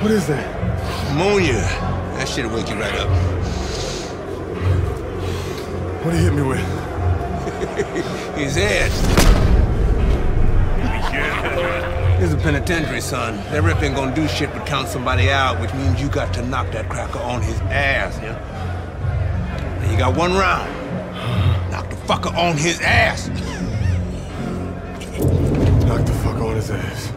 What is that? Ammonia. That shit'll wake you right up. What did he hit me with? His head. This is a penitentiary, son. That rip ain't gonna do shit but count somebody out, which means you got to knock that cracker on his ass, yeah? And you got one round. Knock the fucker on his ass. Knock the fucker on his ass.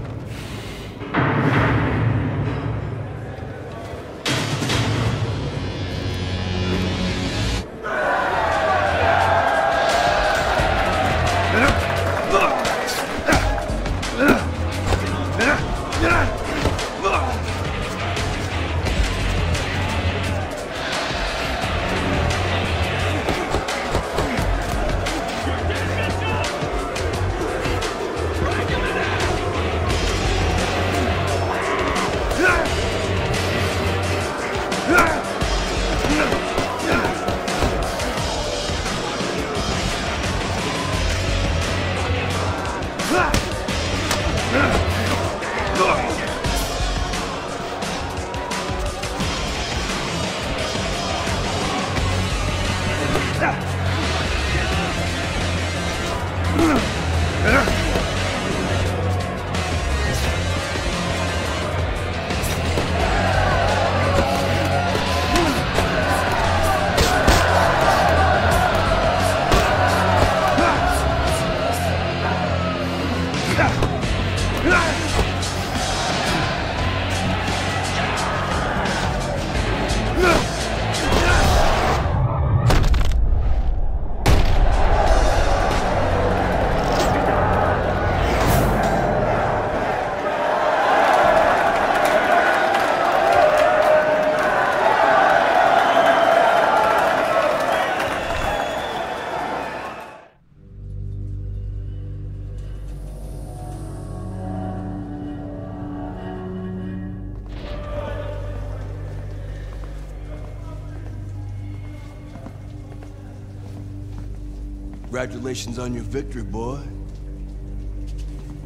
Congratulations on your victory, boy.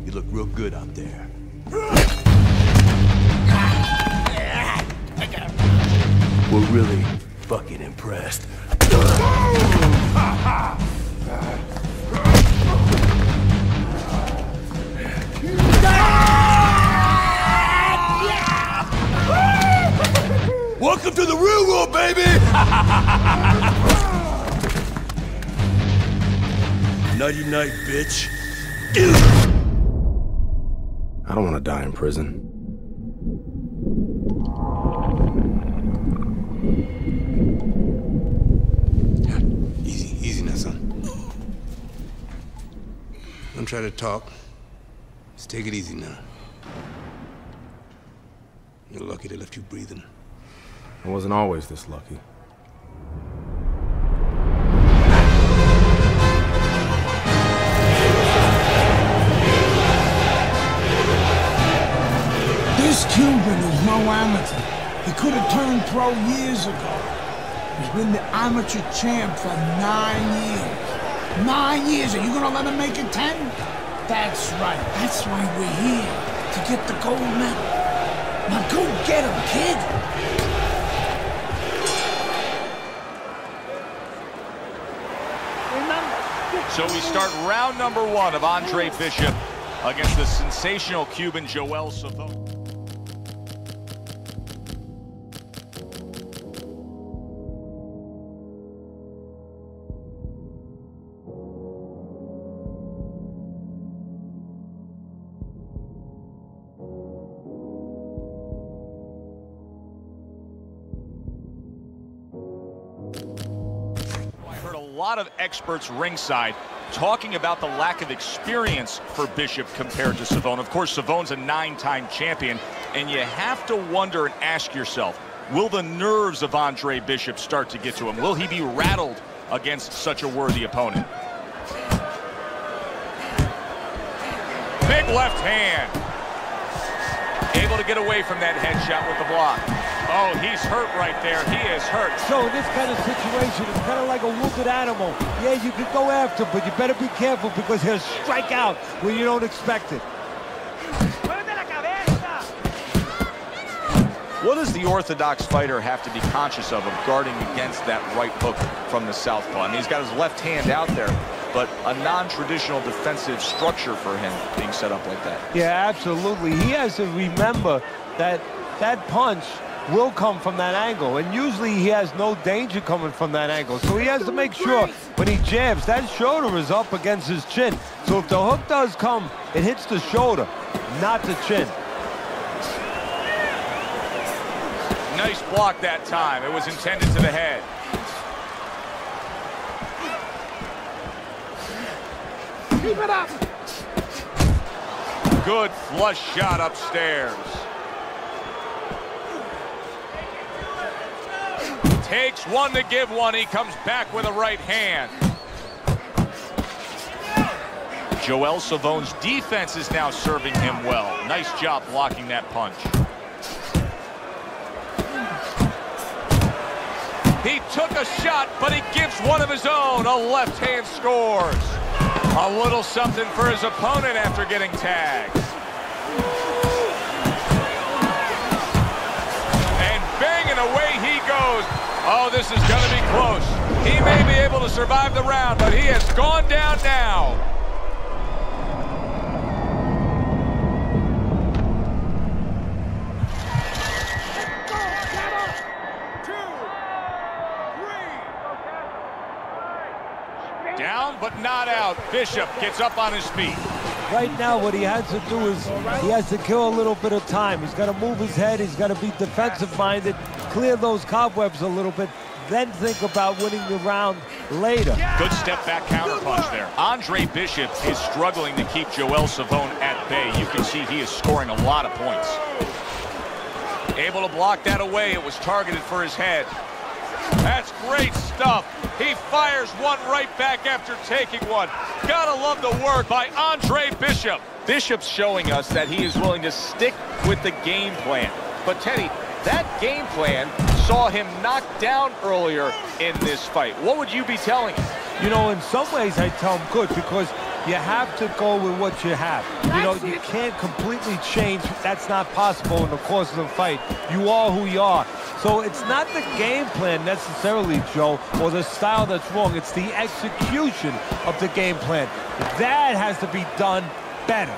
You look real good out there. We're really fucking impressed. Welcome to the real world, baby! Nighty night, bitch. I don't want to die in prison. Easy now, son. Don't try to talk. Just take it easy now. You're lucky they left you breathing. I wasn't always this lucky. This Cuban is no amateur. He could have turned pro years ago. He's been the amateur champ for 9 years. 9 years, are you gonna let him make it 10? That's right, that's why we're here, to get the gold medal. Now go get him, kid! So we start round number 1 of Andre Bishop against the sensational Cuban Joel Savone. I heard a lot of experts ringside talking about the lack of experience for Bishop compared to Savone. Of course, Savone's a 9-time champion, and you have to wonder and ask yourself, will the nerves of Andre Bishop start to get to him? Will he be rattled against such a worthy opponent? Big left hand. Able to get away from that headshot with the block. Oh, he's hurt right there. He is hurt. So in this kind of situation, it's kind of like a wounded animal. Yeah, you could go after him, but you better be careful because he'll strike out when you don't expect it. What does the orthodox fighter have to be conscious of guarding against that right hook from the southpaw? I mean, he's got his left hand out there, but a non-traditional defensive structure for him being set up like that. Yeah, absolutely. He has to remember that that punch will come from that angle, and usually he has no danger coming from that angle. So he has to make sure when he jabs, that shoulder is up against his chin. So if the hook does come, it hits the shoulder, not the chin. Nice block that time. It was intended to the head. Keep it up. Good flush shot upstairs. Takes one to give one. He comes back with a right hand. Joel Savone's defense is now serving him well. Nice job blocking that punch. He took a shot, but he gives one of his own. A left hand scores. A little something for his opponent after getting tagged. And banging away he goes. Oh, this is going to be close. He may be able to survive the round, but he has gone down now. Down, but not out. Bishop gets up on his feet. Right now, what he has to do is he has to kill a little bit of time. He's got to move his head. He's got to be defensive-minded, clear those cobwebs a little bit, then think about winning the round later. Good step-back counterpunch there. Andre Bishop is struggling to keep Joel Savone at bay. You can see he is scoring a lot of points. Able to block that away. It was targeted for his head. That's great stuff. He fires one right back after taking one. Gotta love the work by Andre Bishop. Bishop's showing us that he is willing to stick with the game plan. But Teddy, that game plan saw him knocked down earlier in this fight. What would you be telling him? You know, in some ways I tell him good, because you have to go with what you have. You know, you can't completely change. That's not possible in the course of the fight. You are who you are. So it's not the game plan necessarily, Joe, or the style that's wrong. It's the execution of the game plan. That has to be done better.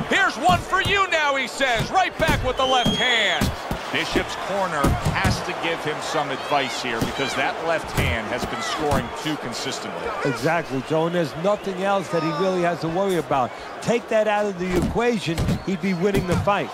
Here's one for you now, he says. Right back with the left hand. Bishop's corner has to give him some advice here, because that left hand has been scoring too consistently. Exactly, Joe, and there's nothing else that he really has to worry about. Take that out of the equation, he'd be winning the fight.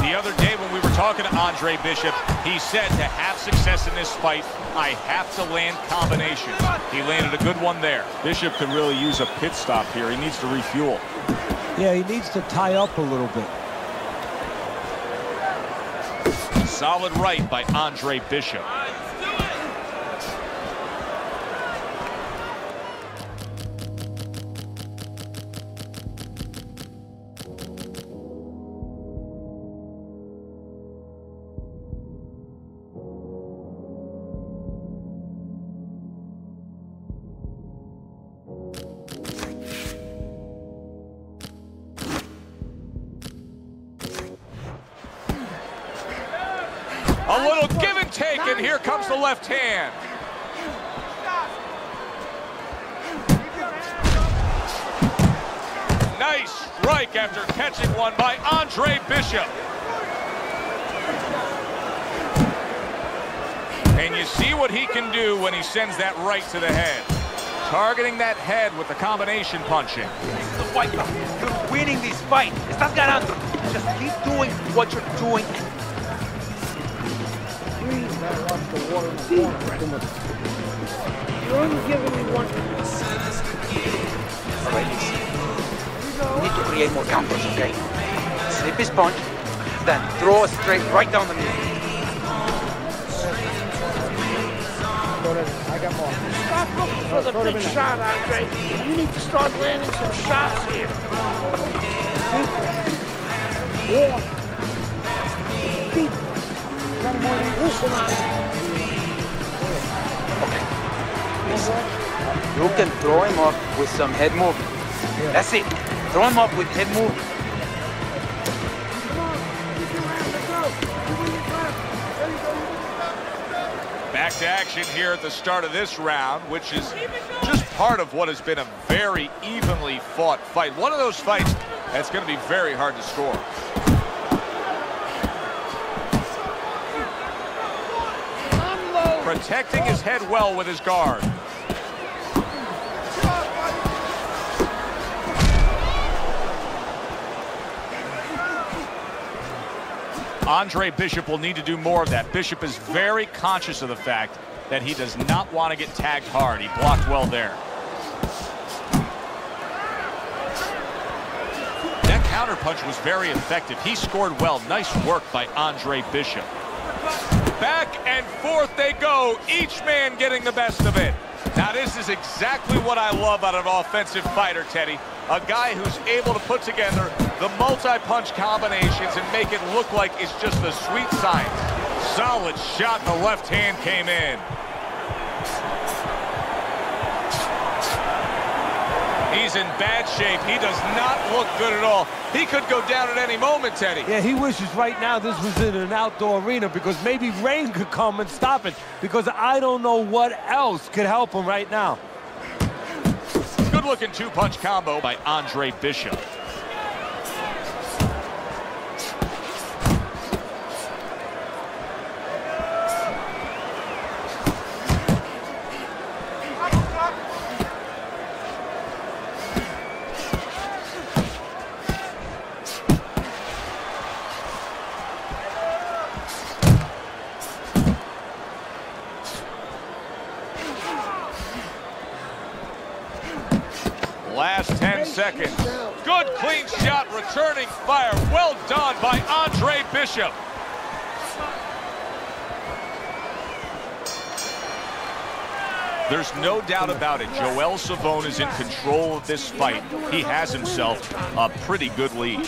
The other day when we were talking to Andre Bishop, he said to have success in this fight, I have to land combinations. He landed a good one there. Bishop could really use a pit stop here. He needs to refuel. Yeah, he needs to tie up a little bit. Solid right by Andre Bishop. A little give and take, and here comes the left hand. Nice strike after catching one by Andre Bishop. And you see what he can do when he sends that right to the head. Targeting that head with the combination punching. You're winning this fight. Estás ganando. Just keep doing what you're doing. You're only giving me one. Alright, listen. You need to create more counters, okay? Slip his punch, then throw a straight right down the middle. I got more. Stop looking for the big shot, Andre. You need to start landing some shots here. Yeah. Keep. Listen, Okay. Listen. You can throw him off with some head movement. That's it. Throw him up with head move. Back to action here at the start of this round, which is just part of what has been a very evenly fought fight. One of those fights that's going to be very hard to score. Protecting his head well with his guard. Andre Bishop will need to do more of that. Bishop is very conscious of the fact that he does not want to get tagged hard. He blocked well there. That counterpunch was very effective. He scored well. Nice work by Andre Bishop. Back and forth they go, each man getting the best of it. Now this is exactly what I love out of an offensive fighter, Teddy. A guy who's able to put together the multi-punch combinations and make it look like it's just a sweet science. Solid shot, the left hand came in. He's in bad shape. He does not look good at all. He could go down at any moment, Teddy. Yeah, he wishes right now this was in an outdoor arena because maybe rain could come and stop it, because I don't know what else could help him right now. Good-looking two-punch combo by Andre Bishop. Last 10 seconds. Good clean shot, returning fire. Well done by Andre Bishop. There's no doubt about it. Joel Savone is in control of this fight. He has himself a pretty good lead.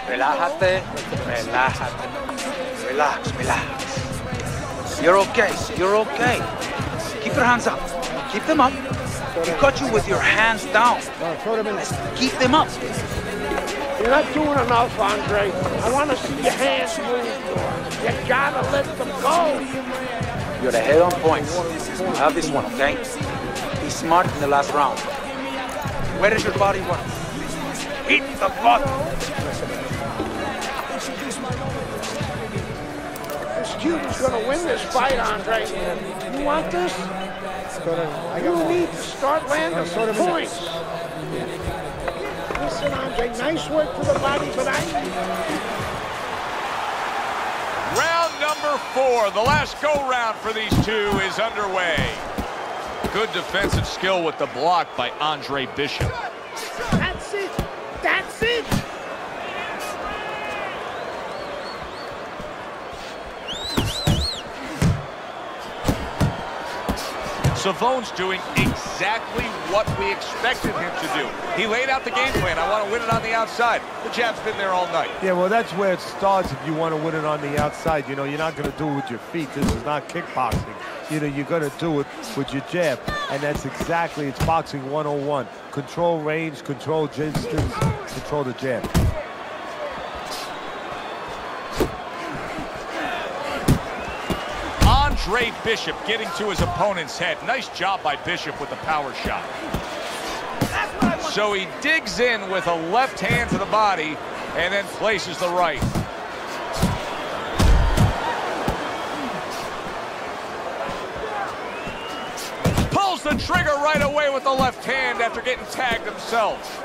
Relájate, relájate. Relax, relax. You're okay, you're okay. Keep your hands up. Keep them up. He got you with your hands down. Let's keep them up. You're not doing enough, Andre. I want to see your hands move. You gotta let them go. You're the head on points. Have this one, okay? Be smart in the last round. Where does your body work? Hit the button. This Cuban's gonna win this fight, Andre. You want this? You need to start landing some points. Listen, Andre, nice work to the body, but Round number 4, the last go-round for these two is underway. Good defensive skill with the block by Andre Bishop. That's it. That's it. Savone's doing exactly what we expected him to do. He laid out the game plan. I want to win it on the outside. The jab's been there all night. Yeah, well, that's where it starts if you want to win it on the outside. You know, you're not going to do it with your feet. This is not kickboxing. You know, you're going to do it with your jab. And that's exactly, it's boxing 101. Control range, control distance, control the jab. Andre Bishop getting to his opponent's head. Nice job by Bishop with the power shot. So he digs in with a left hand to the body and then places the right. Pulls the trigger right away with the left hand after getting tagged himself.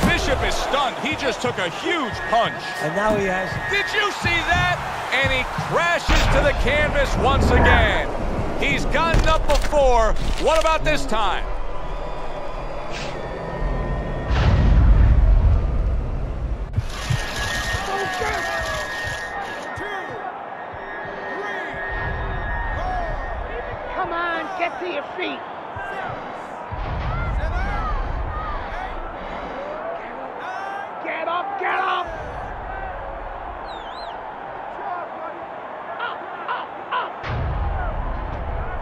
Bishop is stunned. He just took a huge punch. And now he has... Did you see that? And he crashes to the canvas once again. He's gotten up before. What about this time? Come on, get to your feet. Get up, get up.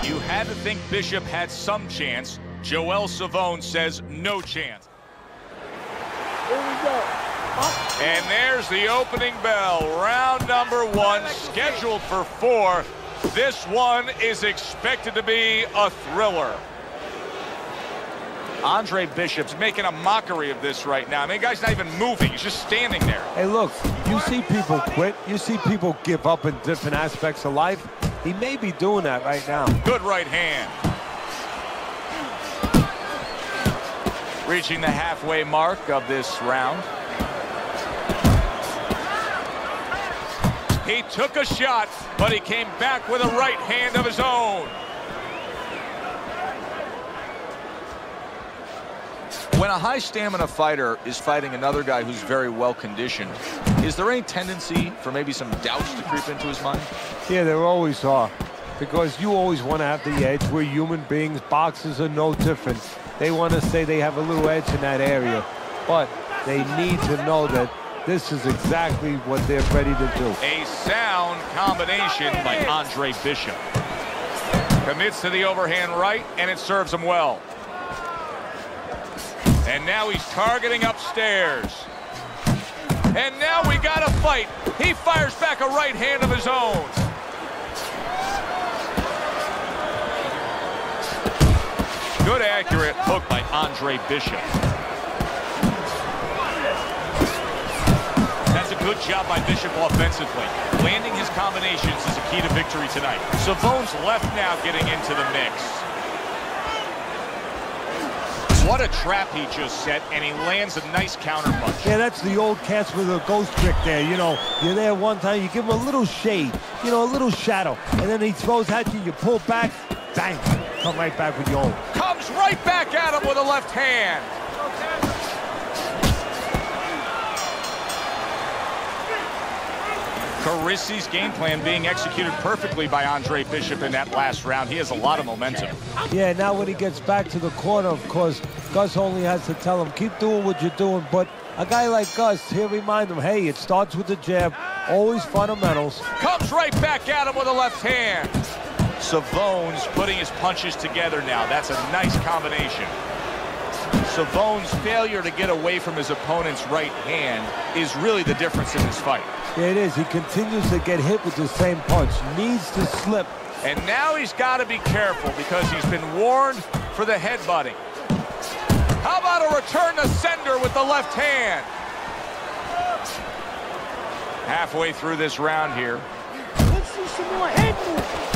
You had to think Bishop had some chance Joel Savone says no chance. Here we go. And there's the opening bell. Round number 1, scheduled for 4. This one is expected to be a thriller. Andre Bishop's making a mockery of this right now. I mean, the guy's not even moving. He's just standing there. Hey, look, you see people quit. You see people give up in different aspects of life. He may be doing that right now. Good right hand. Reaching the halfway mark of this round. He took a shot, but he came back with a right hand of his own. When a high stamina fighter is fighting another guy who's very well conditioned, is there any tendency for maybe some doubts to creep into his mind? Yeah, there always are. Because you always want to have the edge. We're human beings. Boxers are no different. They want to say they have a little edge in that area. But they need to know that this is exactly what they're ready to do. A sound combination by Andre Bishop. Commits to the overhand right, and it serves him well. And now he's targeting upstairs. And now we got a fight. He fires back a right hand of his own. Good accurate hook by Andre Bishop. That's a good job by Bishop offensively. Landing his combinations is a key to victory tonight. Savone's left now getting into the mix. What a trap he just set, and he lands a nice counter punch. Yeah, that's the old catch with a ghost trick there. You know, you're there one time, you give him a little shade, you know, a little shadow, and then he throws at you, you pull back, bang, come right back with your own. Comes right back at him with a left hand. Carisi's game plan being executed perfectly by Andre Bishop in that last round. He has a lot of momentum. Yeah, now when he gets back to the corner, of course, Gus only has to tell him, keep doing what you're doing. But a guy like Gus, he'll remind him, hey, it starts with the jab, always fundamentals. Comes right back at him with a left hand. Savone's putting his punches together now. That's a nice combination. Savone's failure to get away from his opponent's right hand is really the difference in this fight. Yeah, it is. He continues to get hit with the same punch. Needs to slip. And now he's got to be careful because he's been warned for the headbutting. How about a return to sender with the left hand? Halfway through this round here. Let's see some more head movement.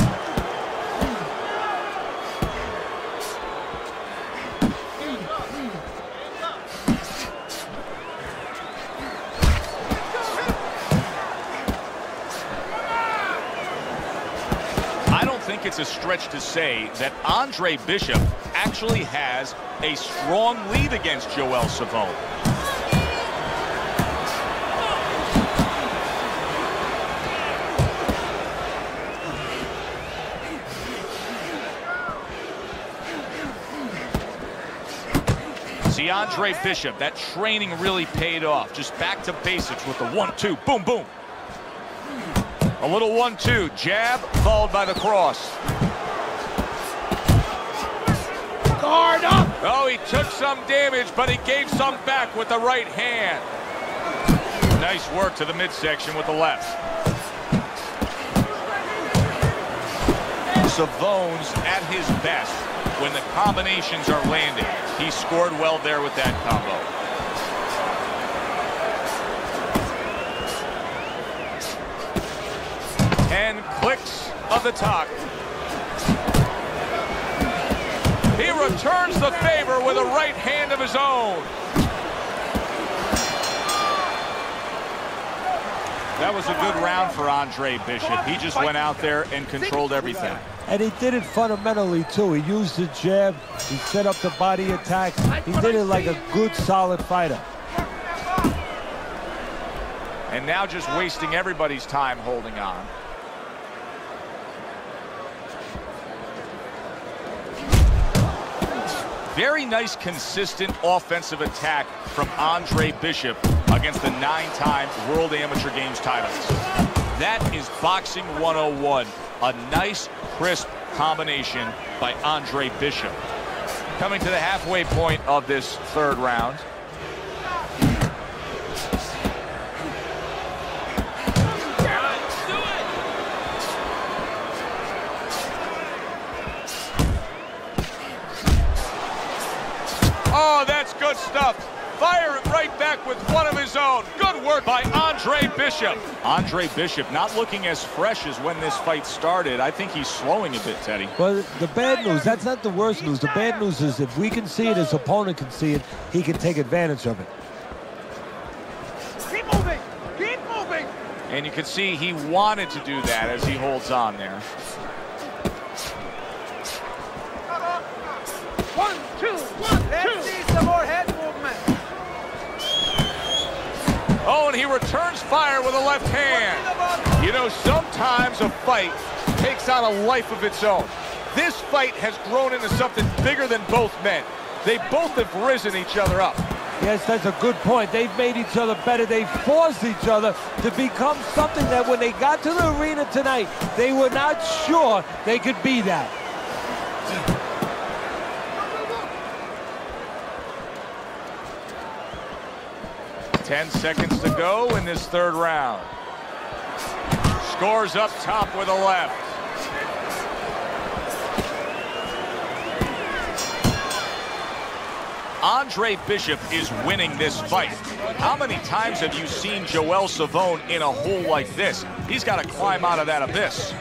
It's a stretch to say that Andre Bishop actually has a strong lead against Joel Savone. See, Andre Bishop, that training really paid off. Just back to basics with the 1-2, boom, boom. A little 1-2, jab, followed by the cross. Guard up! Oh, he took some damage, but he gave some back with the right hand. Nice work to the midsection with the left. Savone's at his best when the combinations are landing. He scored well there with that combo. And clicks of the talk. He returns the favor with a right hand of his own. That was a good round for Andre Bishop. He just went out there and controlled everything. And he did it fundamentally, too. He used the jab. He set up the body attacks. He did it like a good, solid fighter. And now just wasting everybody's time holding on. Very nice, consistent offensive attack from Andre Bishop against the 9-time World Amateur Games titles. That is boxing 101. A nice, crisp combination by Andre Bishop. Coming to the halfway point of this third round. Oh, that's good stuff. Fire it right back with one of his own. Good work by Andre Bishop. Andre Bishop not looking as fresh as when this fight started. I think he's slowing a bit, Teddy. Well, the bad news, that's not the worst news. The bad news is if we can see it, his opponent can see it, he can take advantage of it. Keep moving! Keep moving! And you can see he wanted to do that as he holds on there. 1, 2, 1, let's see some more head movement. Oh, and he returns fire with a left hand. You know, sometimes a fight takes on a life of its own. This fight has grown into something bigger than both men. They both have risen each other up. Yes, that's a good point. They've made each other better. They forced each other to become something that when they got to the arena tonight, they were not sure they could be that. Ten seconds to go in this third round. Scores up top with a left. Andre Bishop is winning this fight. How many times have you seen Joel Savone in a hole like this? He's got to climb out of that abyss.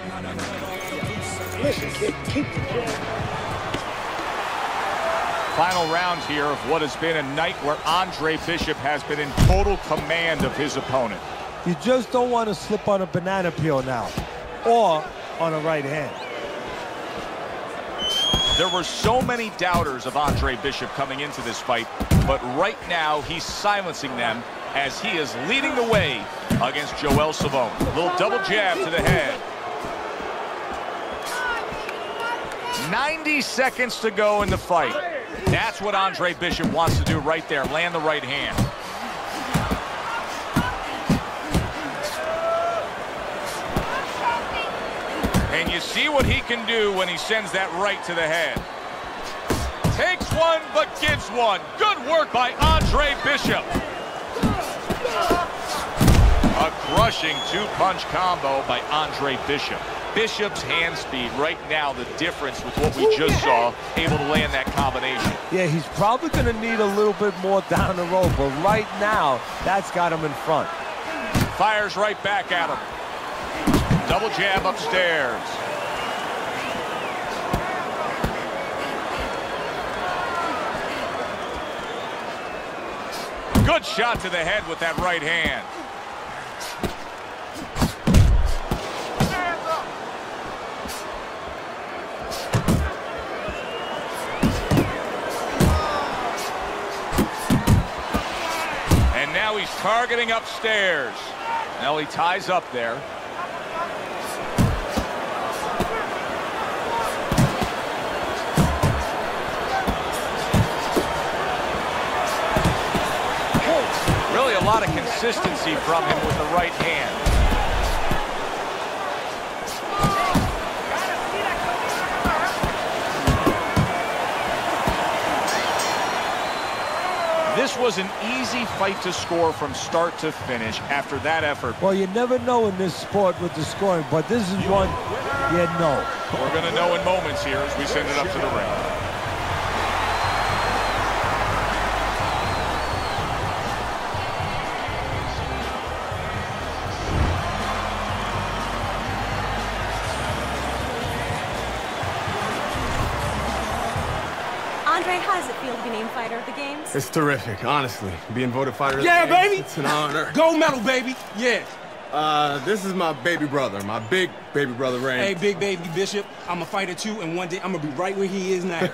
Listen, kid, keep the jab. Final round here of what has been a night where Andre Bishop has been in total command of his opponent. You just don't want to slip on a banana peel now, or on a right hand. There were so many doubters of Andre Bishop coming into this fight, but right now he's silencing them as he is leading the way against Joel Savone. A little double jab to the head. 90 seconds to go in the fight. That's what Andre Bishop wants to do right there, land the right hand. And you see what he can do when he sends that right to the head. Takes one, but gives one. Good work by Andre Bishop. A crushing two-punch combo by Andre Bishop. Bishop's hand speed right now, the difference with what we just saw, able to land that combination. Yeah, he's probably going to need a little bit more down the road, but right now, that's got him in front. Fires right back at him. Double jab upstairs. Good shot to the head with that right hand. And now he's targeting upstairs. Now he ties up there. Really a lot of consistency from him with the right hand. This was an easy fight to score from start to finish after that effort. Well, you never know in this sport with the scoring, but this is one you know. We're going to know in moments here as we send it up to the ring. Andre, how does it feel to be named Fighter of the Games? It's terrific, honestly. Being voted fighter of the Yeah, games, baby. It's an honor. Gold medal, baby. Yeah. This is my baby brother, my big baby brother, Ray. Hey, big baby Bishop. I'm a fighter too, and one day I'm gonna be right where he is now.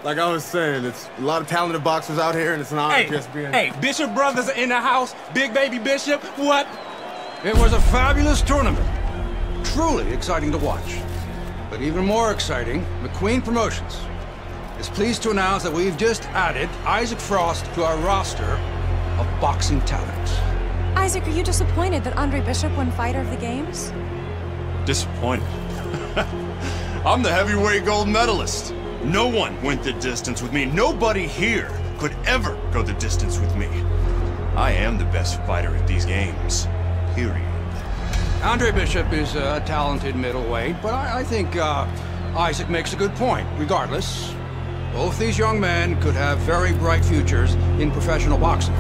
Like I was saying, it's a lot of talented boxers out here, and it's an honor just being... Hey, Bishop brothers are in the house. Big baby Bishop, what? It was a fabulous tournament. Truly exciting to watch. But even more exciting, McQueen Promotions is pleased to announce that we've just added Isaac Frost to our roster of boxing talent. Isaac, are you disappointed that Andre Bishop won Fighter of the Games? Disappointed. I'm the heavyweight gold medalist. No one went the distance with me. Nobody here could ever go the distance with me. I am the best fighter at these games. Period. Andre Bishop is a talented middleweight, but I think Isaac makes a good point. Regardless, both these young men could have very bright futures in professional boxing.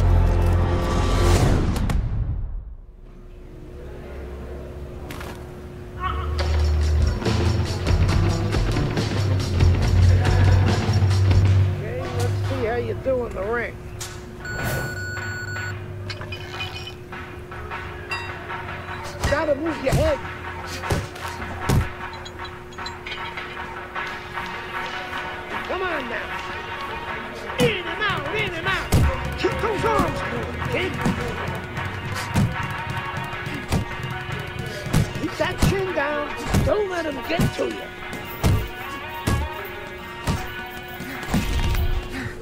Okay, let's see how you do in the ring. Gotta move your head. Come on now. In and out, in and out. Keep those arms moving, kid. Keep that chin down. Don't let him get to you.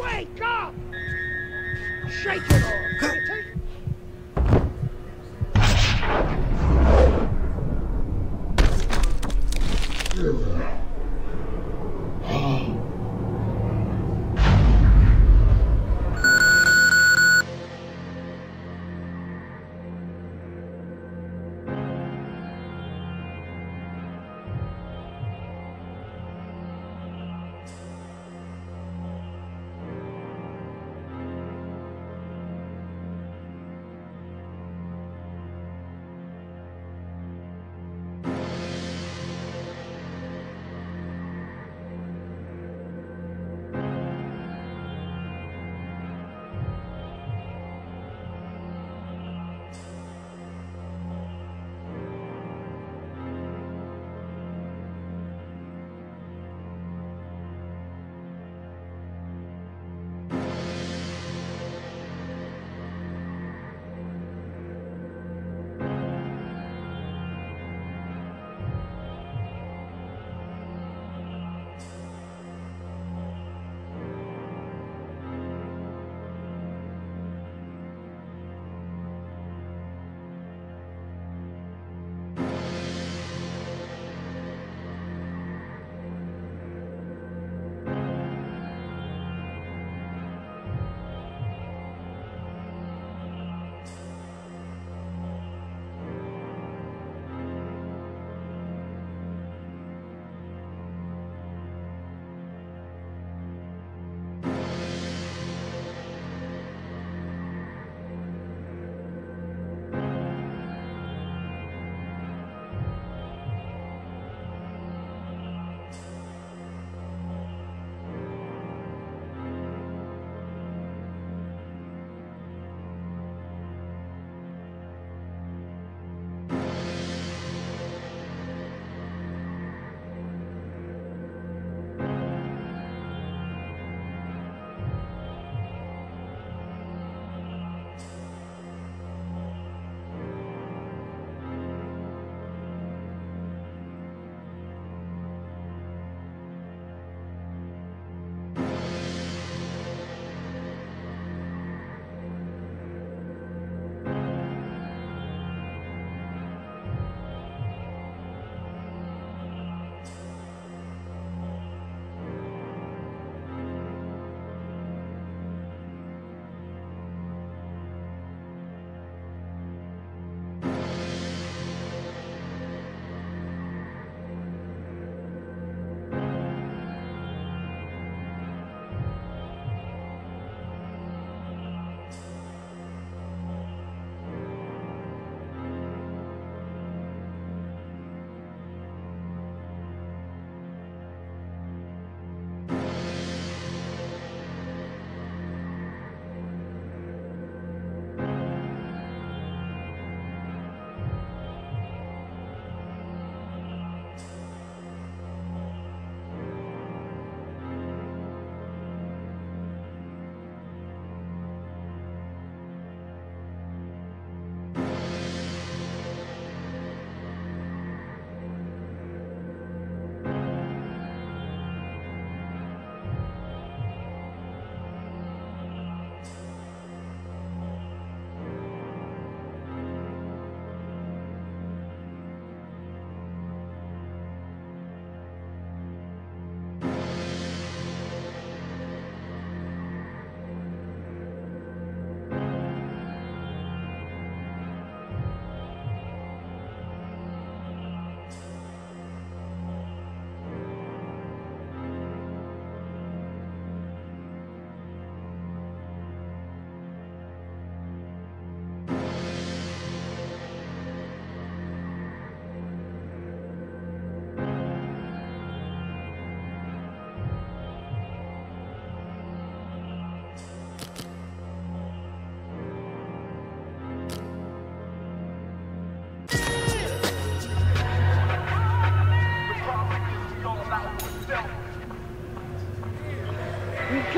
Wake up! Shake it off. Take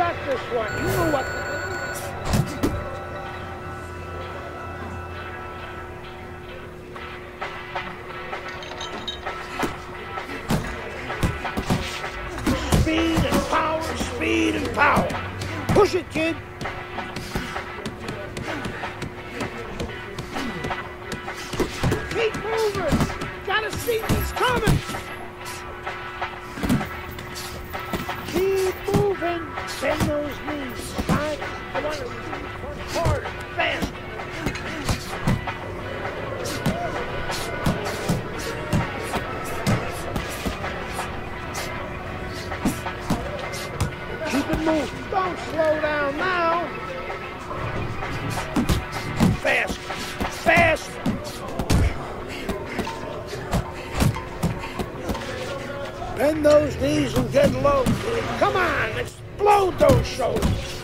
got this one. You know what to do. Speed and power, speed and power. Push it, kid. Keep moving. Gotta see these coming. Keep moving. Bend those knees. Right? I want to push harder, faster. Keep it moving. Don't slow down now. Fast. Fast. Bend those knees and get low, kid. Come on, explode those shoulders.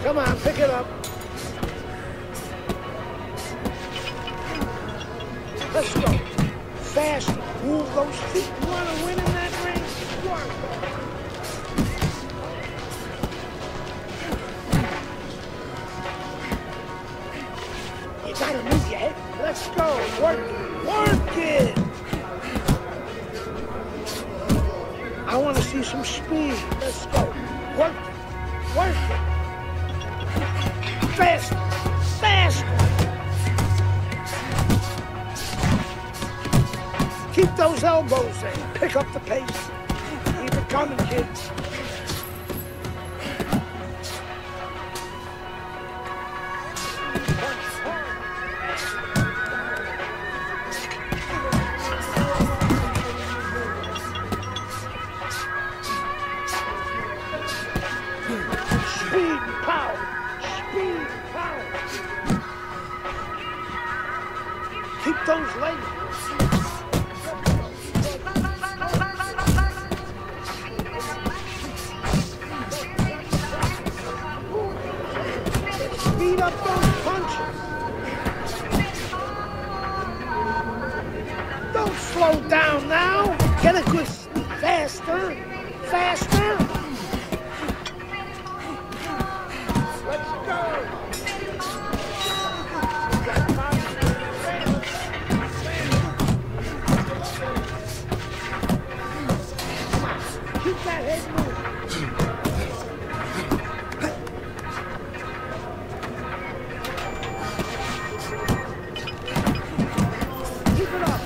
Come on, pick it up. Let's go. Fast. Move those feet. You want to win in that ring? Work. You gotta move your head. Let's go. Work it. Work it. I want to see some speed. Let's go. Work it. Work it. Fast. Fast. Keep those elbows in. Pick up the pace. Keep it coming, kids. Speed and power. Speed and power. Keep those legs. Speed up those punches. Don't slow down now. Get a good faster. Faster. Let's go. Keep that head moving. Keep it up.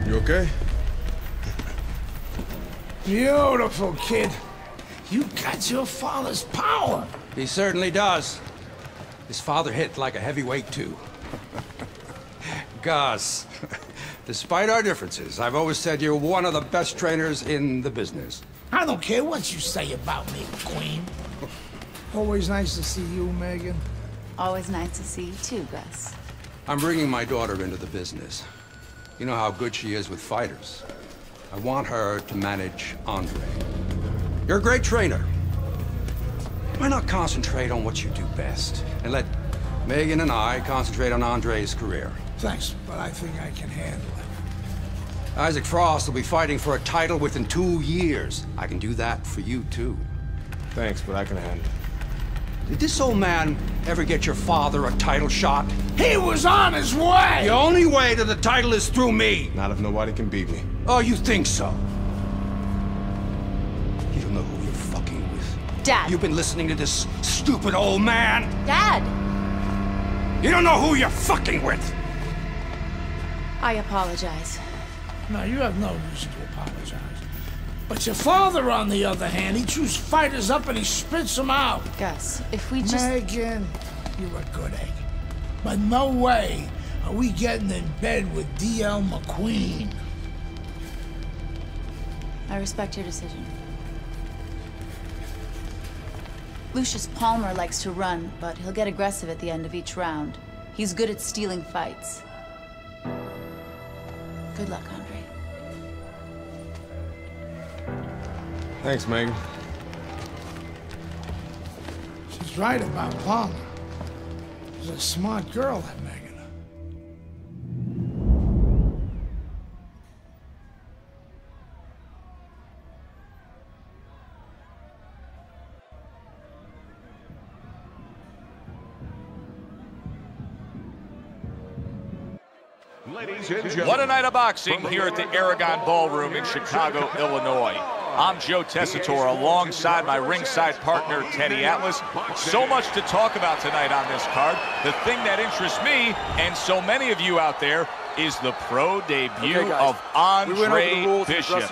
You okay? Beautiful, kid. You got your father's power. He certainly does. His father hit like a heavyweight, too. Gus, despite our differences, I've always said you're one of the best trainers in the business. I don't care what you say about me, Queen. Always nice to see you, Megan. Always nice to see you too, Gus. I'm bringing my daughter into the business. You know how good she is with fighters. I want her to manage Andre. You're a great trainer. Why not concentrate on what you do best and let Megan and I concentrate on Andre's career? Thanks, but I think I can handle it. Isaac Frost will be fighting for a title within 2 years. I can do that for you, too. Thanks, but I can handle it. Did this old man ever get your father a title shot? He was on his way! The only way to the title is through me! Not if nobody can beat me. Oh, you think so? You don't know who you're fucking with. Dad! You've been listening to this stupid old man! Dad! You don't know who you're fucking with! I apologize. No, you have no reason to apologize. But your father, on the other hand, he chews fighters up and he spits them out. Gus, if we just... Megan, you're a good egg. But no way are we getting in bed with D.L. McQueen. I respect your decision. Lucius Palmer likes to run, but he'll get aggressive at the end of each round. He's good at stealing fights. Good luck, Andre. Thanks, Megan. She's right about Palmer. She's a smart girl, that Megan. What a night of boxing here at the Aragon Ballroom in Chicago, Illinois. I'm Joe Tessitore alongside my ringside partner, Teddy Atlas. So much to talk about tonight on this card. The thing that interests me, and so many of you out there, is the pro debut of Andre Bishop.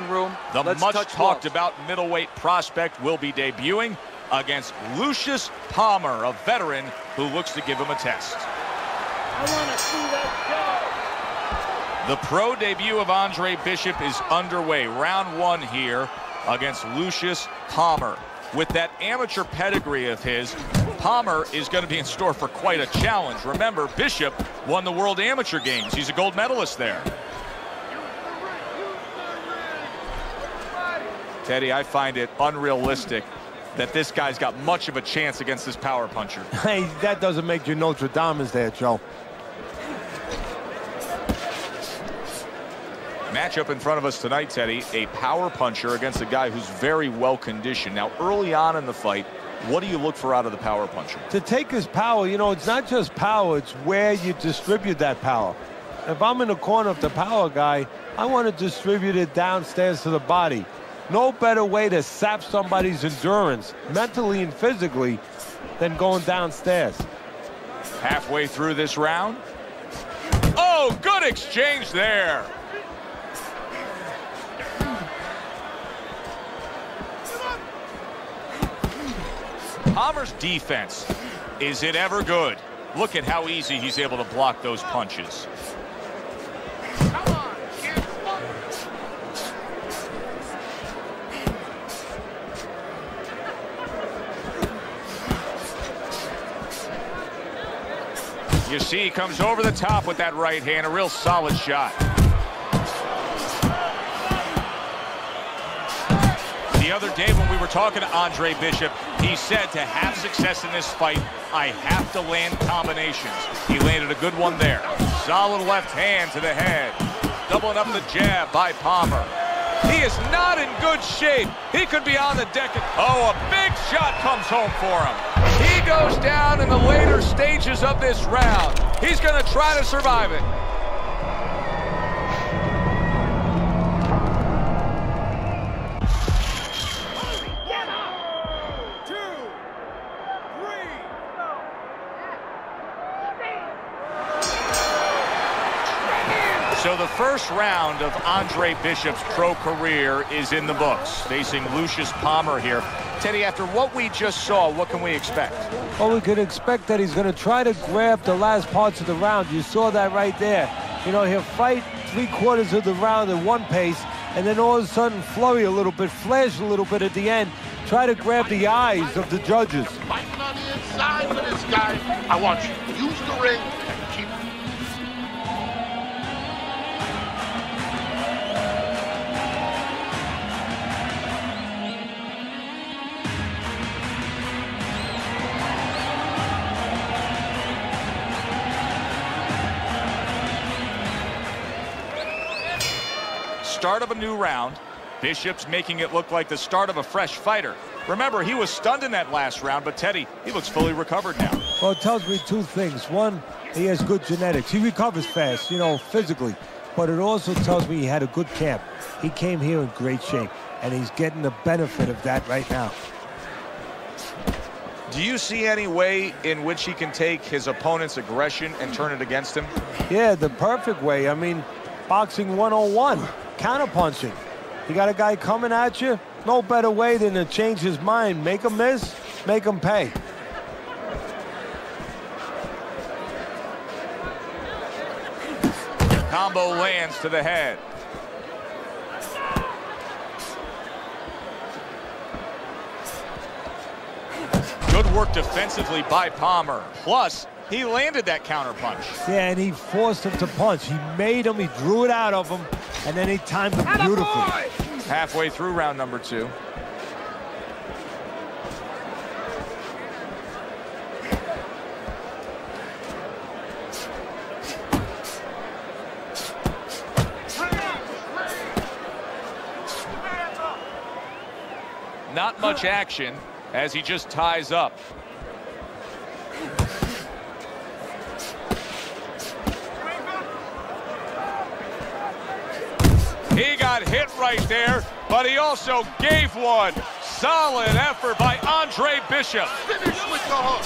The much-talked-about middleweight prospect will be debuting against Lucius Palmer, a veteran who looks to give him a test. I want to see that show. The pro debut of Andre Bishop is underway. Round one here against Lucius Palmer. With that amateur pedigree of his, Palmer is going to be in store for quite a challenge. Remember, Bishop won the World Amateur Games. He's a gold medalist there. Teddy, I find it unrealistic that this guy's got much of a chance against this power puncher. Hey, that doesn't make you Nostradamus there, Joe. Matchup in front of us tonight, Teddy, a power puncher against a guy who's very well conditioned. Now, early on in the fight, what do you look for out of the power puncher? To take his power, you know, it's not just power, it's where you distribute that power. If I'm in the corner of the power guy, I want to distribute it downstairs to the body. No better way to sap somebody's endurance, mentally and physically, than going downstairs. Halfway through this round. Oh, good exchange there. Palmer's defense, is it ever good? Look at how easy he's able to block those punches. Come on, kid. You see, he comes over the top with that right hand, a real solid shot. The other day when we were talking to Andre Bishop, he said to have success in this fight, I have to land combinations. He landed a good one there. Solid left hand to the head. Doubling up the jab by Palmer. He is not in good shape. He could be on the deck. Oh, a big shot comes home for him. He goes down in the later stages of this round. He's going to try to survive it. So the first round of Andre Bishop's pro career is in the books, facing Lucius Palmer here. Teddy, after what we just saw, what can we expect? Well, we could expect that he's going to try to grab the last parts of the round. You saw that right there. You know, he'll fight 3/4 of the round at one pace, and then all of a sudden flurry a little bit, flash a little bit at the end, try to grab the eyes of the judges. Fighting on the inside with this guy. I want you to use the ring and keep. Start of a new round. Bishop's making it look like the start of a fresh fighter. Remember, he was stunned in that last round, but Teddy, he looks fully recovered now. Well, it tells me two things. One, he has good genetics. He recovers fast, you know, physically. But it also tells me he had a good camp. He came here in great shape, and he's getting the benefit of that right now. Do you see any way in which he can take his opponent's aggression and turn it against him? Yeah, the perfect way. I mean, boxing 101. Counterpunching. You got a guy coming at you, no better way than to change his mind. Make him miss, make him pay. Combo lands to the head. Good work defensively by Palmer. Plus, he landed that counterpunch. Yeah, and he forced him to punch. He made him, he drew it out of him, and then he timed him beautifully. Halfway through round number two. not much action as he just ties up. He got hit right there, but he also gave one. Solid effort by Andre Bishop. Finish with the hook.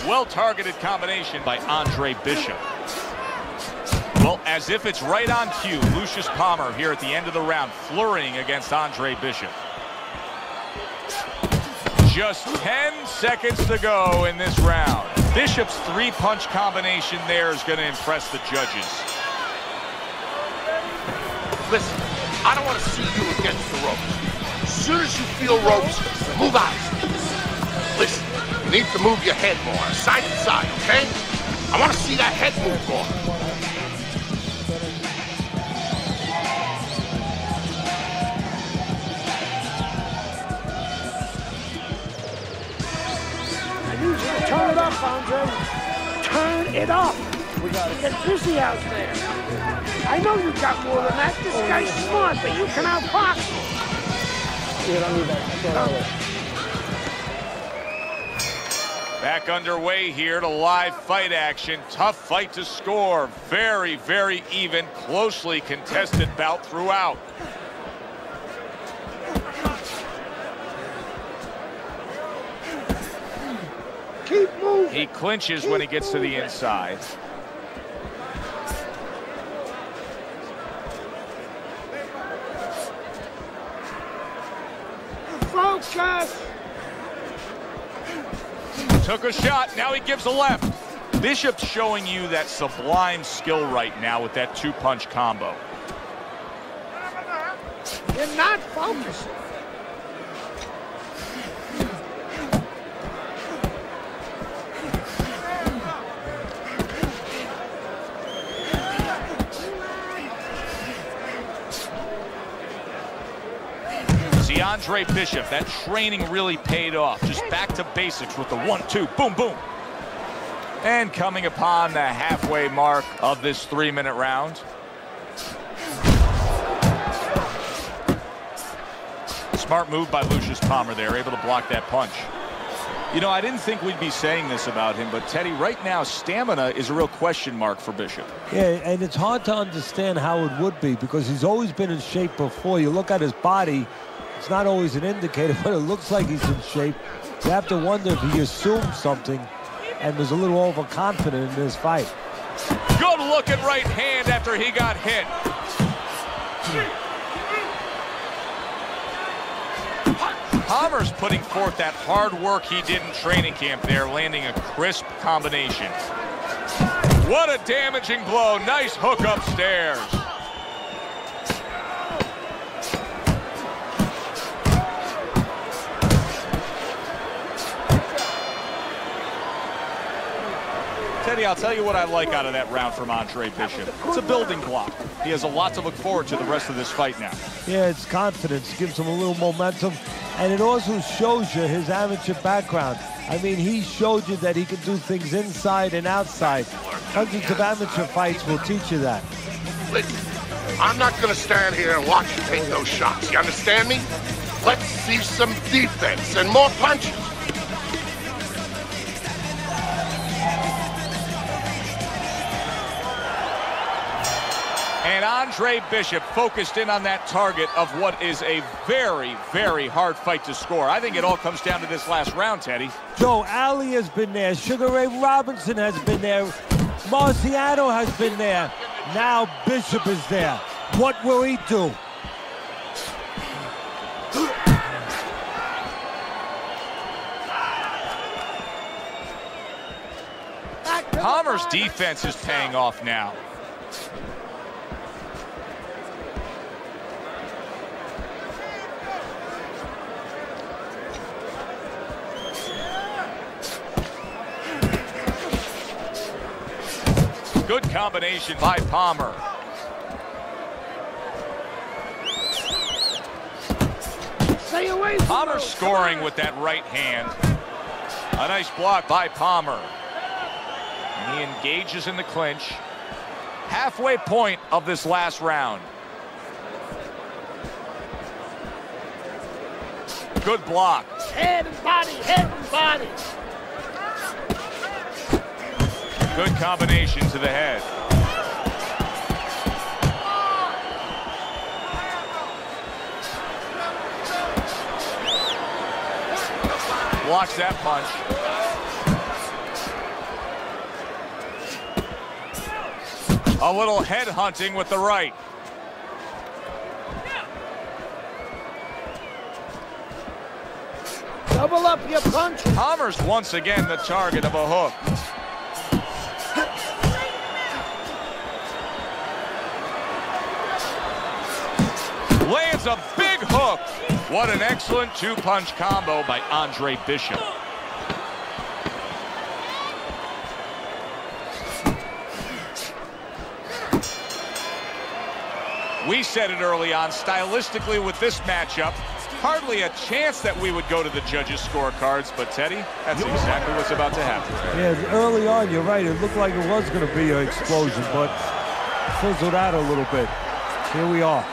Well-targeted combination by Andre Bishop. Well, as if it's right on cue, Lucius Palmer here at the end of the round, flurrying against Andre Bishop. Just 10 seconds to go in this round. Bishop's three-punch combination there is going to impress the judges. Listen, I don't want to see you against the ropes. As soon as you feel ropes, move out. Listen, you need to move your head more, side to side, okay? I want to see that head move more. I need you to turn it up, Andre. Turn it up. We gotta get busy out there. I know you got more than that. This guy's smart, but you can outbox him. You don't need that. Back underway here to live fight action. Tough fight to score. Very, very even, closely contested bout throughout. Keep moving. He clinches when he gets to the inside. Focus. Took a shot, now he gives a left. Bishop's showing you that sublime skill right now with that two-punch combo. You're not focusing. See, Andre Bishop, that training really paid off. Just back to basics with the 1-2, boom, boom. And coming upon the halfway mark of this 3-minute round. Smart move by Lucius Palmer there, able to block that punch. You know, I didn't think we'd be saying this about him, but Teddy, right now, stamina is a real question mark for Bishop. Yeah, and it's hard to understand how it would be because he's always been in shape before. You look at his body, it's not always an indicator, but it looks like he's in shape. You have to wonder if he assumed something and was a little overconfident in this fight. Good looking right hand after he got hit. Palmer's putting forth that hard work he did in training camp there, landing a crisp combination. What a damaging blow. Nice hook upstairs. Teddy, I'll tell you what I like out of that round from Andre Bishop. It's a building block. He has a lot to look forward to the rest of this fight now. Yeah, it's confidence, gives him a little momentum, and it also shows you his amateur background. I mean, he showed you that he can do things inside and outside. Hundreds of amateur fights will teach you that. Listen, I'm not going to stand here and watch you take those shots. You understand me? Let's see some defense and more punches. And Andre Bishop focused in on that target of what is a very, very hard fight to score. I think it all comes down to this last round, Teddy. Joe Ali has been there. Sugar Ray Robinson has been there. Marciano has been there. Now Bishop is there. What will he do? Palmer's defense is paying off now. Good combination by Palmer. Stay away from Palmer scoring with that right hand. A nice block by Palmer. And he engages in the clinch. Halfway point of this last round. Good block. Head and body, head and body. Good combination to the head. Blocks that punch. A little head hunting with the right. Double up your punch. Palmer's once again the target of a hook. Lands a big hook. What an excellent two-punch combo by Andre Bishop. We said it early on, stylistically with this matchup, hardly a chance that we would go to the judges' scorecards, but Teddy, that's exactly what's about to happen. Yeah, early on, you're right. It looked like it was going to be an explosion, but fizzled out a little bit. Here we are.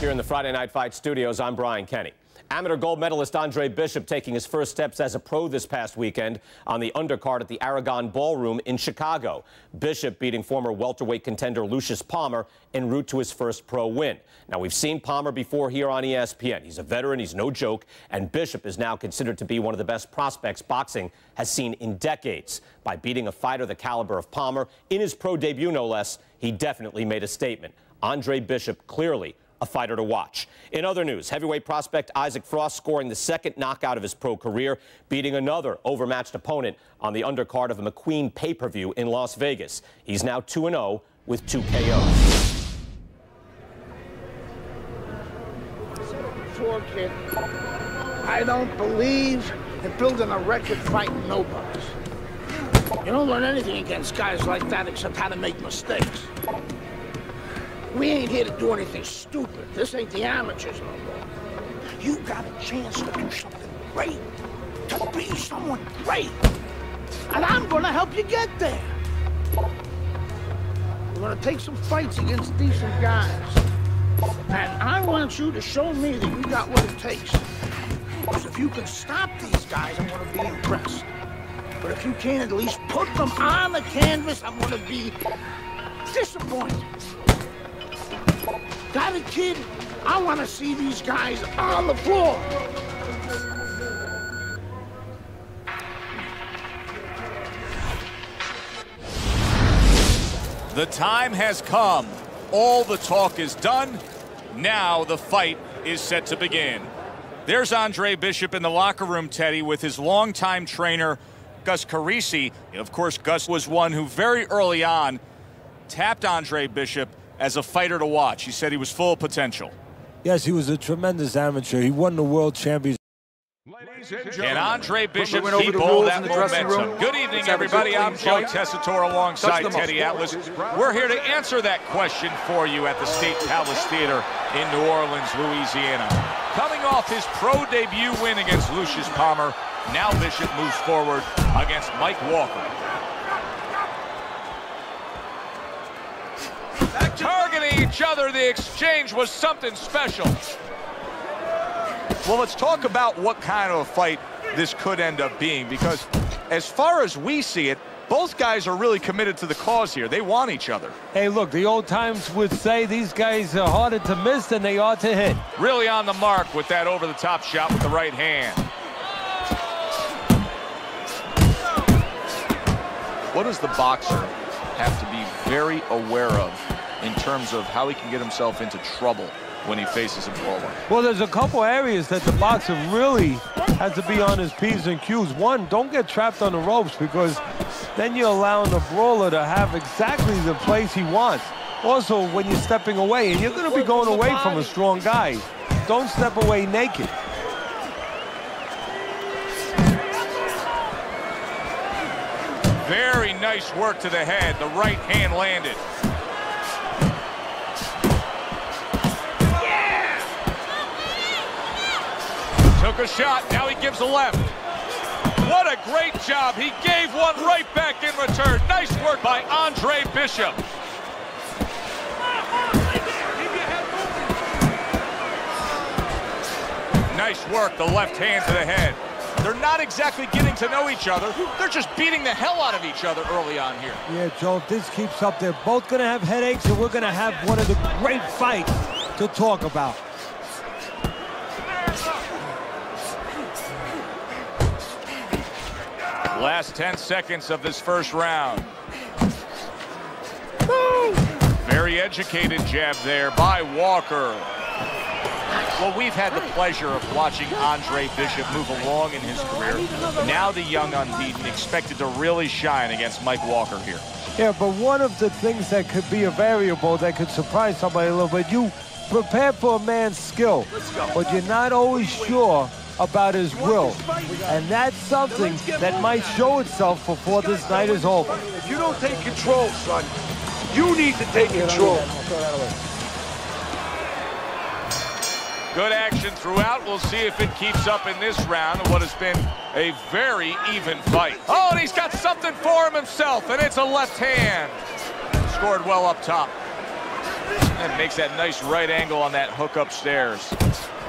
Here in the Friday Night Fight studios, I'm Brian Kenny. Amateur gold medalist Andre Bishop taking his first steps as a pro this past weekend on the undercard at the Aragon Ballroom in Chicago. Bishop beating former welterweight contender Lucius Palmer en route to his first pro win. Now, we've seen Palmer before here on ESPN. He's a veteran, he's no joke, and Bishop is now considered to be one of the best prospects boxing has seen in decades. By beating a fighter the caliber of Palmer in his pro debut, no less, he definitely made a statement. Andre Bishop clearly a fighter to watch. In other news, heavyweight prospect Isaac Frost scoring the second knockout of his pro career, beating another overmatched opponent on the undercard of a McQueen pay-per-view in Las Vegas. He's now 2-0 with 2 KOs. Before, kid, I don't believe in building a record fighting nobodies. You don't learn anything against guys like that except how to make mistakes. We ain't here to do anything stupid. This ain't the amateurs no more. You got a chance to do something great, to be someone great. And I'm gonna help you get there. We're gonna take some fights against decent guys. And I want you to show me that you got what it takes. Because if you can stop these guys, I'm gonna be impressed. But if you can't at least put them on the canvas, I'm gonna be disappointed. Got it, kid? I want to see these guys on the floor. The time has come. All the talk is done. Now the fight is set to begin. There's Andre Bishop in the locker room, Teddy, with his longtime trainer, Gus Carisi. Of course, Gus was one who very early on tapped Andre Bishop as a fighter to watch. He said he was full of potential. Yes, he was a tremendous amateur. He won the world championship. And Andre Bishop keep all that momentum. Good evening, everybody. I'm Joe Tessitore alongside Teddy Atlas. We're here to answer that question for you at the State Palace Theater in New Orleans, Louisiana. Coming off his pro debut win against Lucius Palmer, now Bishop moves forward against Mike Walker. Targeting each other, the exchange was something special. Well, let's talk about what kind of a fight this could end up being, because as far as we see it, both guys are really committed to the cause here. They want each other. Hey, look, the old times would say these guys are harder to miss than they are to hit. Really on the mark with that over-the-top shot with the right hand. What does the boxer have to be very aware of in terms of how he can get himself into trouble when he faces a brawler? Well, there's a couple areas that the boxer really has to be on his P's and Q's. One, don't get trapped on the ropes, because then you're allowing the brawler to have exactly the place he wants. Also, when you're stepping away, and you're going to be going away from a strong guy, don't step away naked. Very nice work to the head. The right hand landed. Took a shot, now he gives a left. What a great job. He gave one right back in return. Nice work by Andre Bishop. Nice work, the left hand to the head. They're not exactly getting to know each other. They're just beating the hell out of each other early on here. Yeah, Joe, if this keeps up, they're both going to have headaches, and we're going to have one of the great fights to talk about. Last 10 seconds of this first round. Very educated jab there by Walker. Well, we've had the pleasure of watching Andre Bishop move along in his career. Now the young unbeaten expected to really shine against Mike Walker here. Yeah, but one of the things that could be a variable that could surprise somebody a little bit, you prepare for a man's skill, but you're not always sure about his will. And that's something that might show itself before this night is over. If you don't take control, son, you need to take control. Good action throughout. We'll see if it keeps up in this round of what has been a very even fight. Oh, and he's got something for him himself, and it's a left hand. Scored well up top. And makes that nice right angle on that hook upstairs.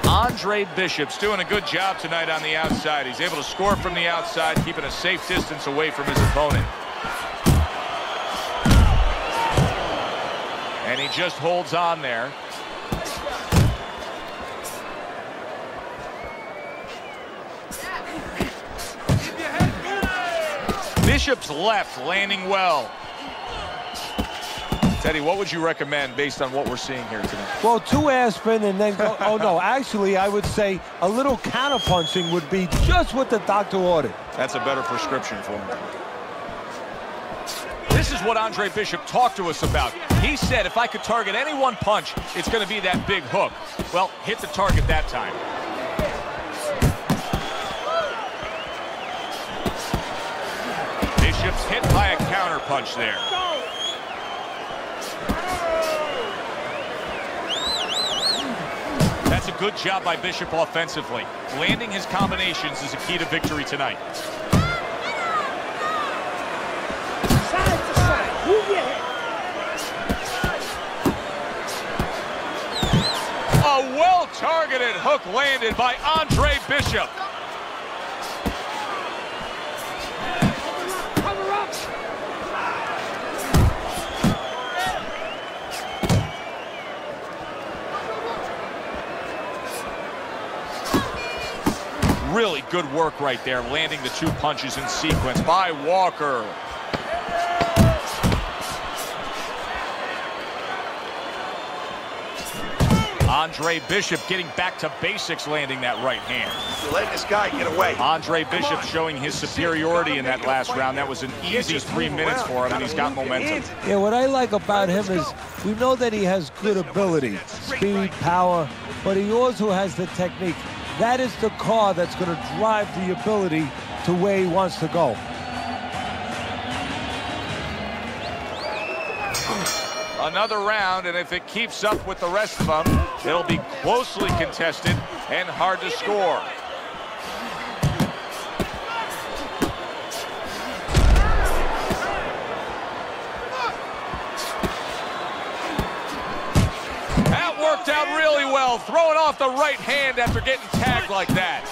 Andre Bishop's doing a good job tonight on the outside. He's able to score from the outside, keeping a safe distance away from his opponent. And he just holds on there. Bishop's left landing well. Teddy, what would you recommend based on what we're seeing here tonight? Well, 2 aspirin and then go. Oh, no, actually, I would say a little counterpunching would be just what the doctor ordered. That's a better prescription for him. This is what Andre Bishop talked to us about. He said, if I could target any one punch, it's going to be that big hook. Well, hit the target that time. Bishop's hit by a counter punch there. That's a good job by Bishop offensively. Landing his combinations is a key to victory tonight. Side to side. Move your head. A well-targeted hook landed by Andre Bishop. Cover up. Really good work right there, landing the 2 punches in sequence by Walker. Andre Bishop getting back to basics, landing that right hand. You let this guy get away. Andre Bishop showing his superiority in that last round. That was an easy 3 minutes for him, and he's got momentum. Yeah, what I like about him is we know that he has good ability, speed, power, but he also has the technique. That is the car that's going to drive the ability to where he wants to go. Another round, and if it keeps up with the rest of them, it'll be closely contested and hard to score. That worked out really well, throwing off the right hand after getting tagged like that.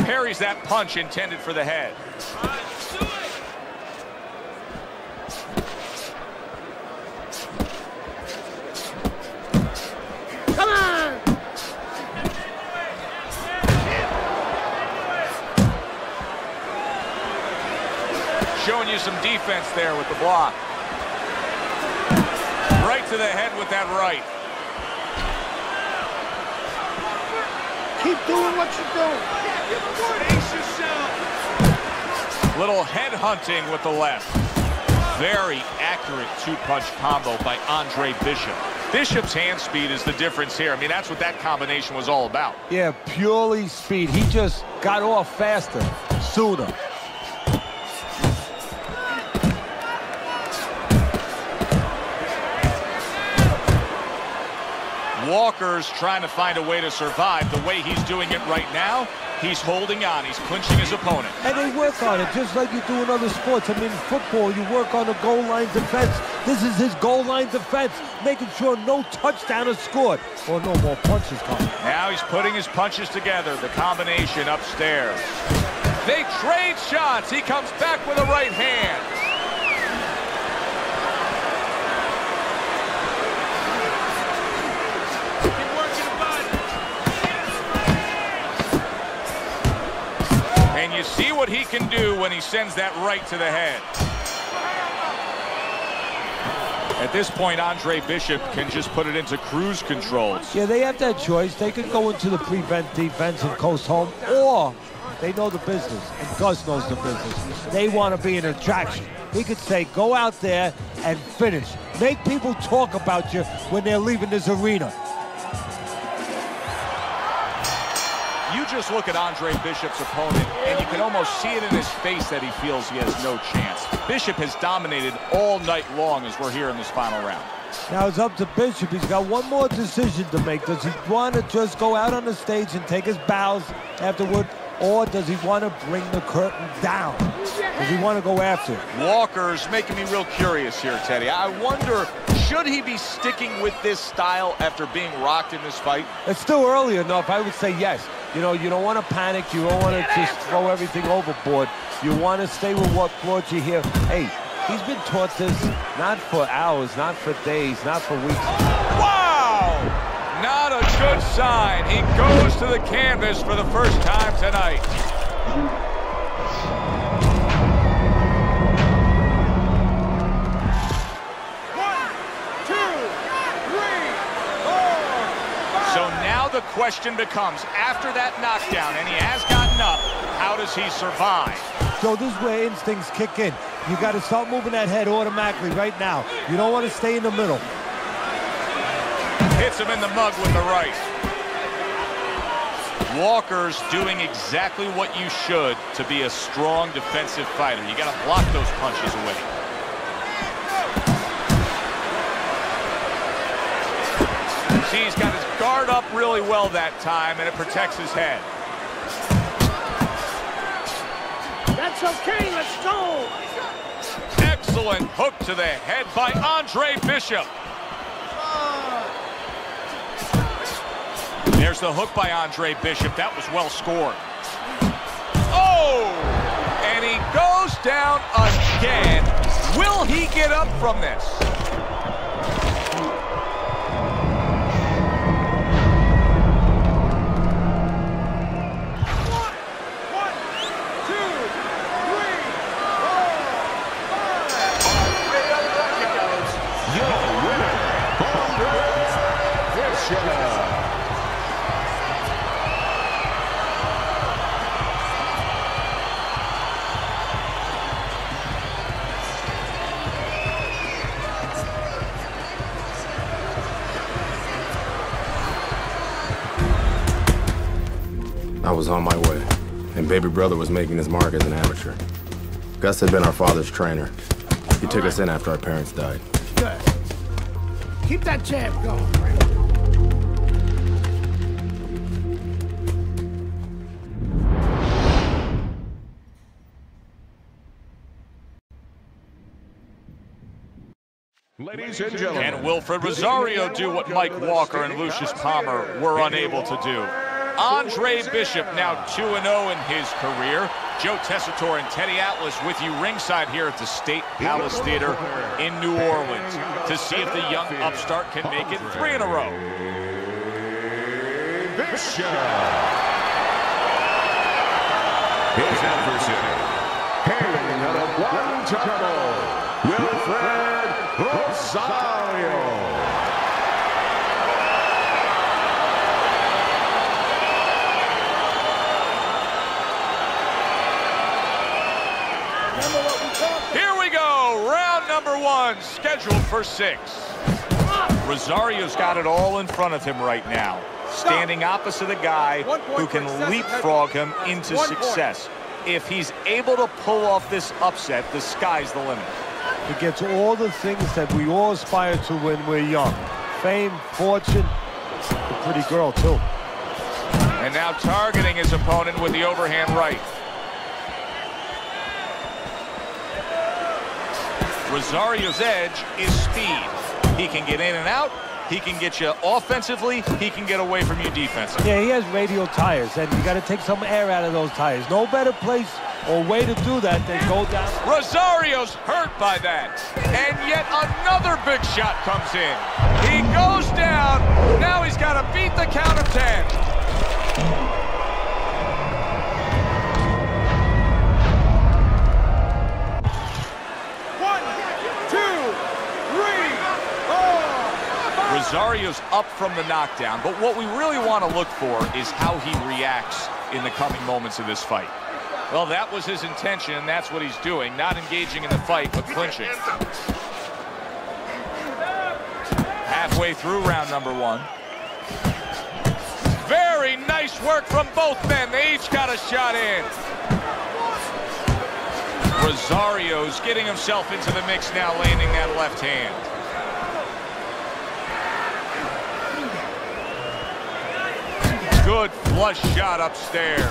Parries that punch intended for the head. Come on! Showing you some defense there with the block. Right to the head with that right. Keep doing what you're doing. Pace yourself. Little head hunting with the left. Very accurate 2-punch combo by Andre Bishop. Bishop's hand speed is the difference here. I mean, that's what that combination was all about. Yeah, purely speed. He just got off faster, sooner. Walker's trying to find a way to survive. The way he's doing it right now, he's holding on. He's clinching his opponent. And they work on it just like you do in other sports. I mean, in football, you work on the goal line defense. This is his goal line defense, making sure no touchdown is scored or no more punches coming. Now he's putting his punches together. The combination upstairs. They trade shots. He comes back with a right hand. And you see what he can do when he sends that right to the head. At this point, Andre Bishop can just put it into cruise controls. Yeah, they have that choice. They could go into the prevent defense and coast home, or they know the business, and Gus knows the business. They want to be an attraction. He could say, go out there and finish. Make people talk about you when they're leaving this arena. You just look at Andre Bishop's opponent, and you can almost see it in his face that he feels he has no chance. Bishop has dominated all night long as we're here in this final round. Now it's up to Bishop. He's got one more decision to make. Does he want to just go out on the stage and take his bows afterward, or does he want to bring the curtain down? Does he want to go after it? Walker's making me real curious here, Teddy. I wonder, should he be sticking with this style after being rocked in this fight? It's still early enough. I would say yes. You know, you don't want to panic. You don't want to just throw everything overboard. You want to stay with what brought you here. Hey, he's been taught this not for hours, not for days, not for weeks. Wow! Not a good sign. He goes to the canvas for the first time tonight. The question becomes, after that knockdown, and he has gotten up, how does he survive? So this is where instincts kick in. You got to start moving that head automatically right now. You don't want to stay in the middle. Hits him in the mug with the right. Walker's doing exactly what you should to be a strong defensive fighter. You got to block those punches away. See, he's got his guard up really well that time, and it protects his head. That's okay, let's go! Excellent hook to the head by Andre Bishop. There's the hook by Andre Bishop. That was well scored. Oh! And he goes down again. Will he get up from this? I was on my way, and baby brother was making his mark as an amateur. Gus had been our father's trainer. He took us in after our parents died. Good. Keep that jab going. Ladies and gentlemen. Can Wilfred Rosario do what Mike Walker and Lucius Palmer were unable to do? Andre Bishop now 2-0 in his career. Joe Tessitore and Teddy Atlas with you ringside here at the State Palace Theater in New Orleans to see if the young upstart can make it 3 in a row. Bishop. His adversary, hailing out of Guantanamo, Wilfred Rosario. Here we go, round number 1, scheduled for 6. Rosario's got it all in front of him right now, standing opposite a guy who can leapfrog him into success. If he's able to pull off this upset, the sky's the limit. He gets all the things that we all aspire to when we're young. Fame, fortune, A pretty girl, too. And now targeting his opponent with the overhand right. Rosario's edge is speed. He can get in and out. He can get you offensively. He can get away from you defensively. Yeah, he has radial tires, and you got to take some air out of those tires. No better place or way to do that than go down. Rosario's hurt by that. And yet another big shot comes in. He goes down. Now he's got to beat the count of 10. Rosario's up from the knockdown, but what we really want to look for is how he reacts in the coming moments of this fight. Well, that was his intention, and that's what he's doing, not engaging in the fight, but clinching. Halfway through round number 1. Very nice work from both men. They each got a shot in. Rosario's getting himself into the mix now, landing that left hand. Good flush shot upstairs.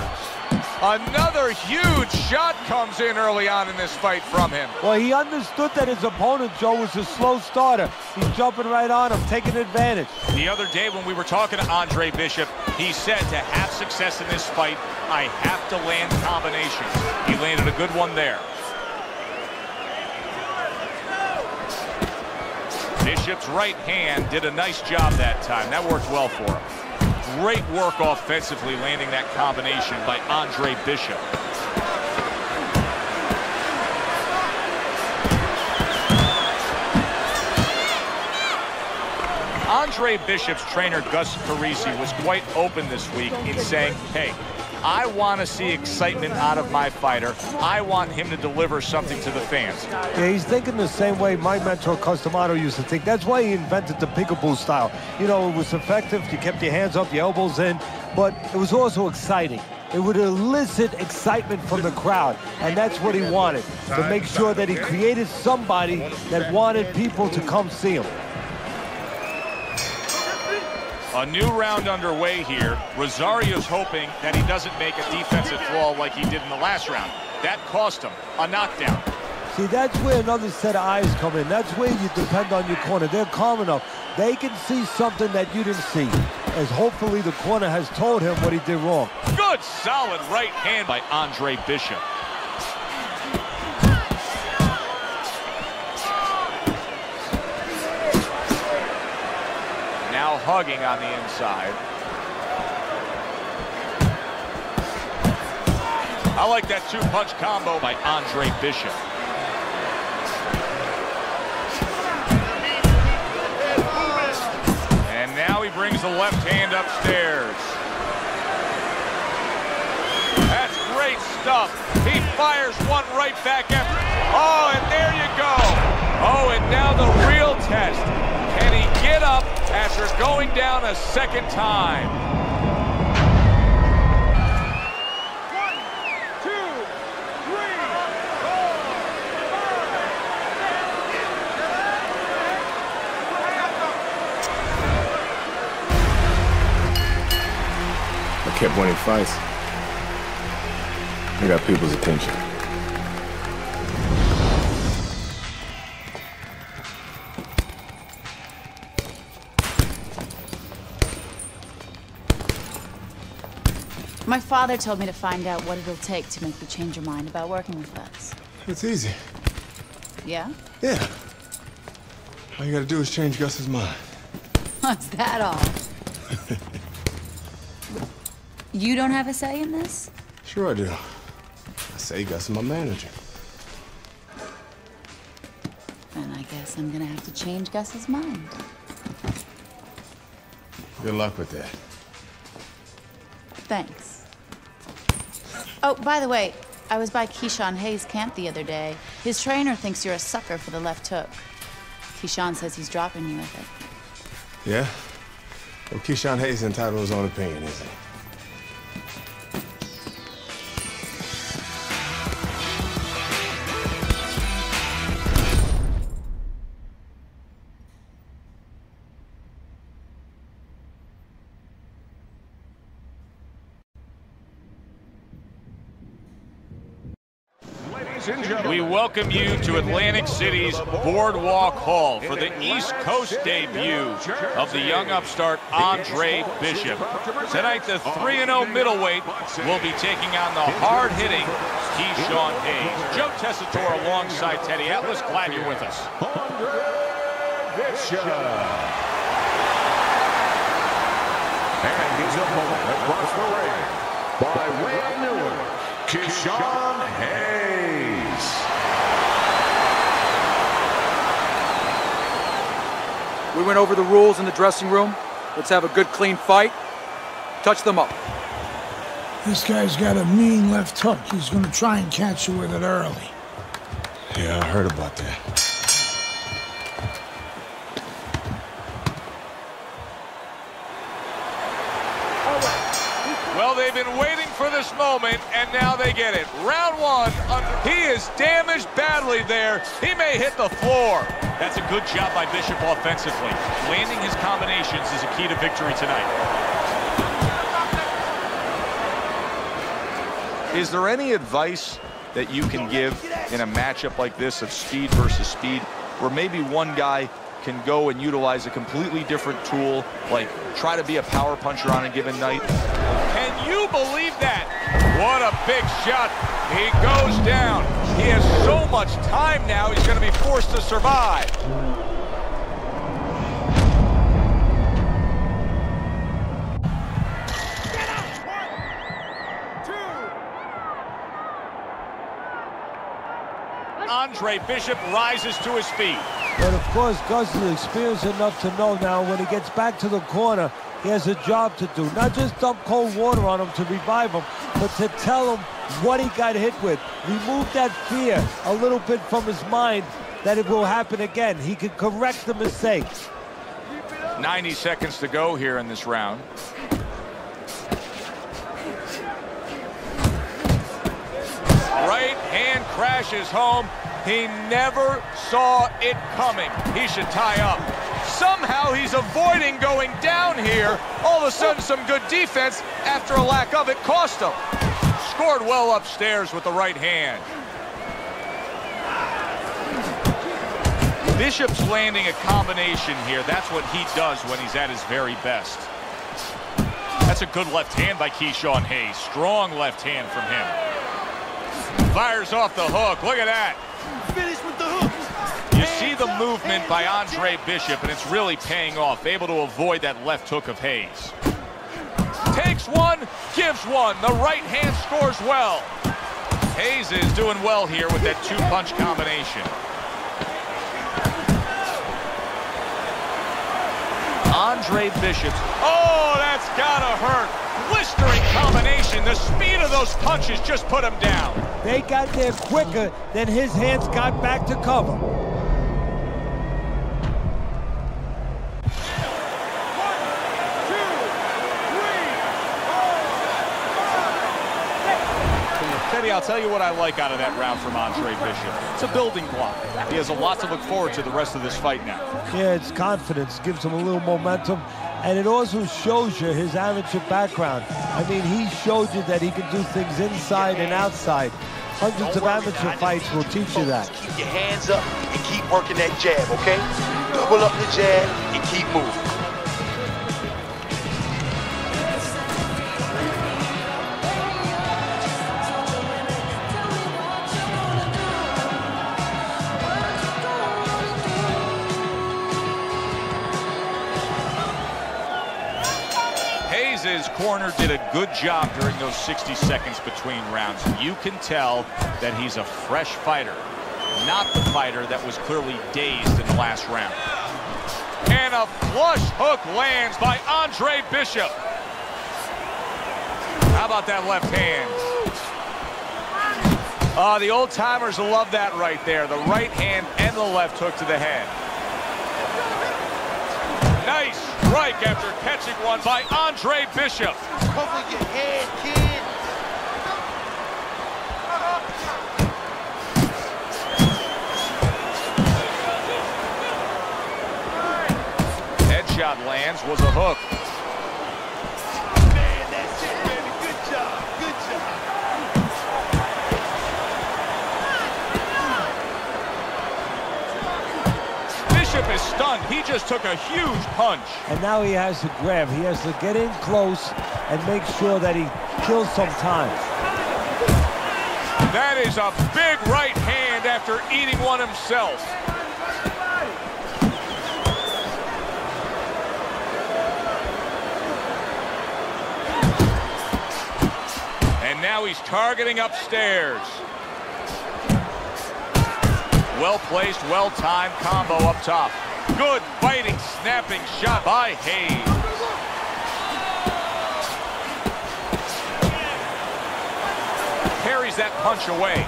Another huge shot comes in early on in this fight from him. Well, he understood that his opponent, Joe, was a slow starter. He's jumping right on him, taking advantage. The other day when we were talking to Andre Bishop, he said to have success in this fight, I have to land combinations. He landed a good one there. Bishop's right hand did a nice job that time. That worked well for him. Great work offensively, landing that combination by Andre Bishop. Andre Bishop's trainer, Gus Carisi, was quite open this week in saying, hey, I want to see excitement out of my fighter. I want him to deliver something to the fans. Yeah, he's thinking the same way my mentor, Customado, used to think. That's why he invented the peekaboo style. You know, it was effective. You kept your hands up, your elbows in, but it was also exciting. It would elicit excitement from the crowd, and that's what he wanted, to make sure that he created somebody that wanted people to come see him. A new round underway here. Rosario's hoping that he doesn't make a defensive flaw like he did in the last round. That cost him a knockdown. See, that's where another set of eyes come in. That's where you depend on your corner. They're calm enough. They can see something that you didn't see, as hopefully the corner has told him what he did wrong. Good, solid right hand by Andre Bishop. Now hugging on the inside. I like that two-punch combo by Andre Bishop. And now he brings the left hand upstairs. That's great stuff. He fires one right back after. Oh, and there you go. Oh, and now the real test. Can he get up after going down a second time? 1, 2, 3, 4, 5. I kept winning fights. I got people's attention. My father told me to find out what it'll take to make you change your mind about working with us. It's easy. Yeah? Yeah. All you gotta do is change Gus's mind. What's that all? You don't have a say in this? Sure I do. I say Gus is my manager. And I guess I'm gonna have to change Gus's mind. Good luck with that. Thanks. Oh, by the way, I was by Keyshawn Hayes' camp the other day. His trainer thinks you're a sucker for the left hook. Keyshawn says he's dropping you with it. Yeah? Well, Keyshawn Hayes is entitled to his own opinion, isn't he? we welcome you to Atlantic City's Boardwalk Hall for the East Coast debut of the young upstart Andre Bishop. Tonight, the 3-0 middleweight will be taking on the hard-hitting Keyshawn Hayes. Joe Tessitore alongside Teddy Atlas. Glad you're with us. And his opponent across the ring, by way of Newark, Keyshawn Hayes. We went over the rules in the dressing room. Let's have a good, clean fight. Touch them up. This guy's got a mean left hook. He's gonna try and catch you with it early. Yeah, I heard about that. Well, they've been waiting for this moment, and now they get it. Round one, he is damaged badly there. He may hit the floor. That's a good job by Bishop offensively. Landing his combinations is a key to victory tonight. Is there any advice that you can give in a matchup like this of speed versus speed, where maybe one guy can go and utilize a completely different tool, like try to be a power puncher on a given night? Can you believe that? What a big shot. He goes down. He has so much time now, he's going to be forced to survive. Andre Bishop rises to his feet. But of course, Gus is experienced enough to know now when he gets back to the corner, he has a job to do. Not just dump cold water on him to revive him, but to tell him what he got hit with. Remove that fear a little bit from his mind that it will happen again. He can correct the mistakes. 90 seconds to go here in this round. Right hand crashes home. He never saw it coming. He should tie up. Somehow he's avoiding going down here. All of a sudden some good defense after a lack of it cost him. Scored well upstairs with the right hand. Bishop's landing a combination here. That's what he does when he's at his very best. That's a good left hand by Keyshawn Hayes. Strong left hand from him. Fires off the hook. Look at that. Finish with the hook. You see the movement by Andre Bishop, and it's really paying off. Able to avoid that left hook of Hayes. Takes one, gives one. The right hand scores well. Hayes is doing well here with that two-punch combination. Andre Bishop. Oh, that's gotta hurt. Blistering combination. The speed of those punches just put him down. They got there quicker than his hands got back to cover. Teddy, I'll tell you what I like out of that round from Andre Bishop. It's a building block. He has a lot to look forward to the rest of this fight now. Yeah, it's confidence, gives him a little momentum, and it also shows you his amateur background. I mean, he showed you that he can do things inside and outside. Hundreds of amateur fights will teach you that. Keep your hands up and keep working that jab, okay? Double up the jab and keep moving. Hayes' corner did a good job during those 60 seconds between rounds. You can tell that he's a fresh fighter, not the fighter that was clearly dazed in the last round. And a flush hook lands by Andre Bishop. How about that left hand? The old-timers love that right there. The right hand and the left hook to the head. Nice strike after catching one by Andre Bishop. Cover your head, kid. Headshot lands, was a hook. Man, that's it, baby. Good job. Good job. Bishop is stunned. He just took a huge punch. And now he has to grab. He has to get in close and make sure that he kills some time. That is a big right hand after eating one himself. And now he's targeting upstairs. Well-placed, well-timed combo up top. Good fighting, snapping shot by Hayes. Parries that punch away.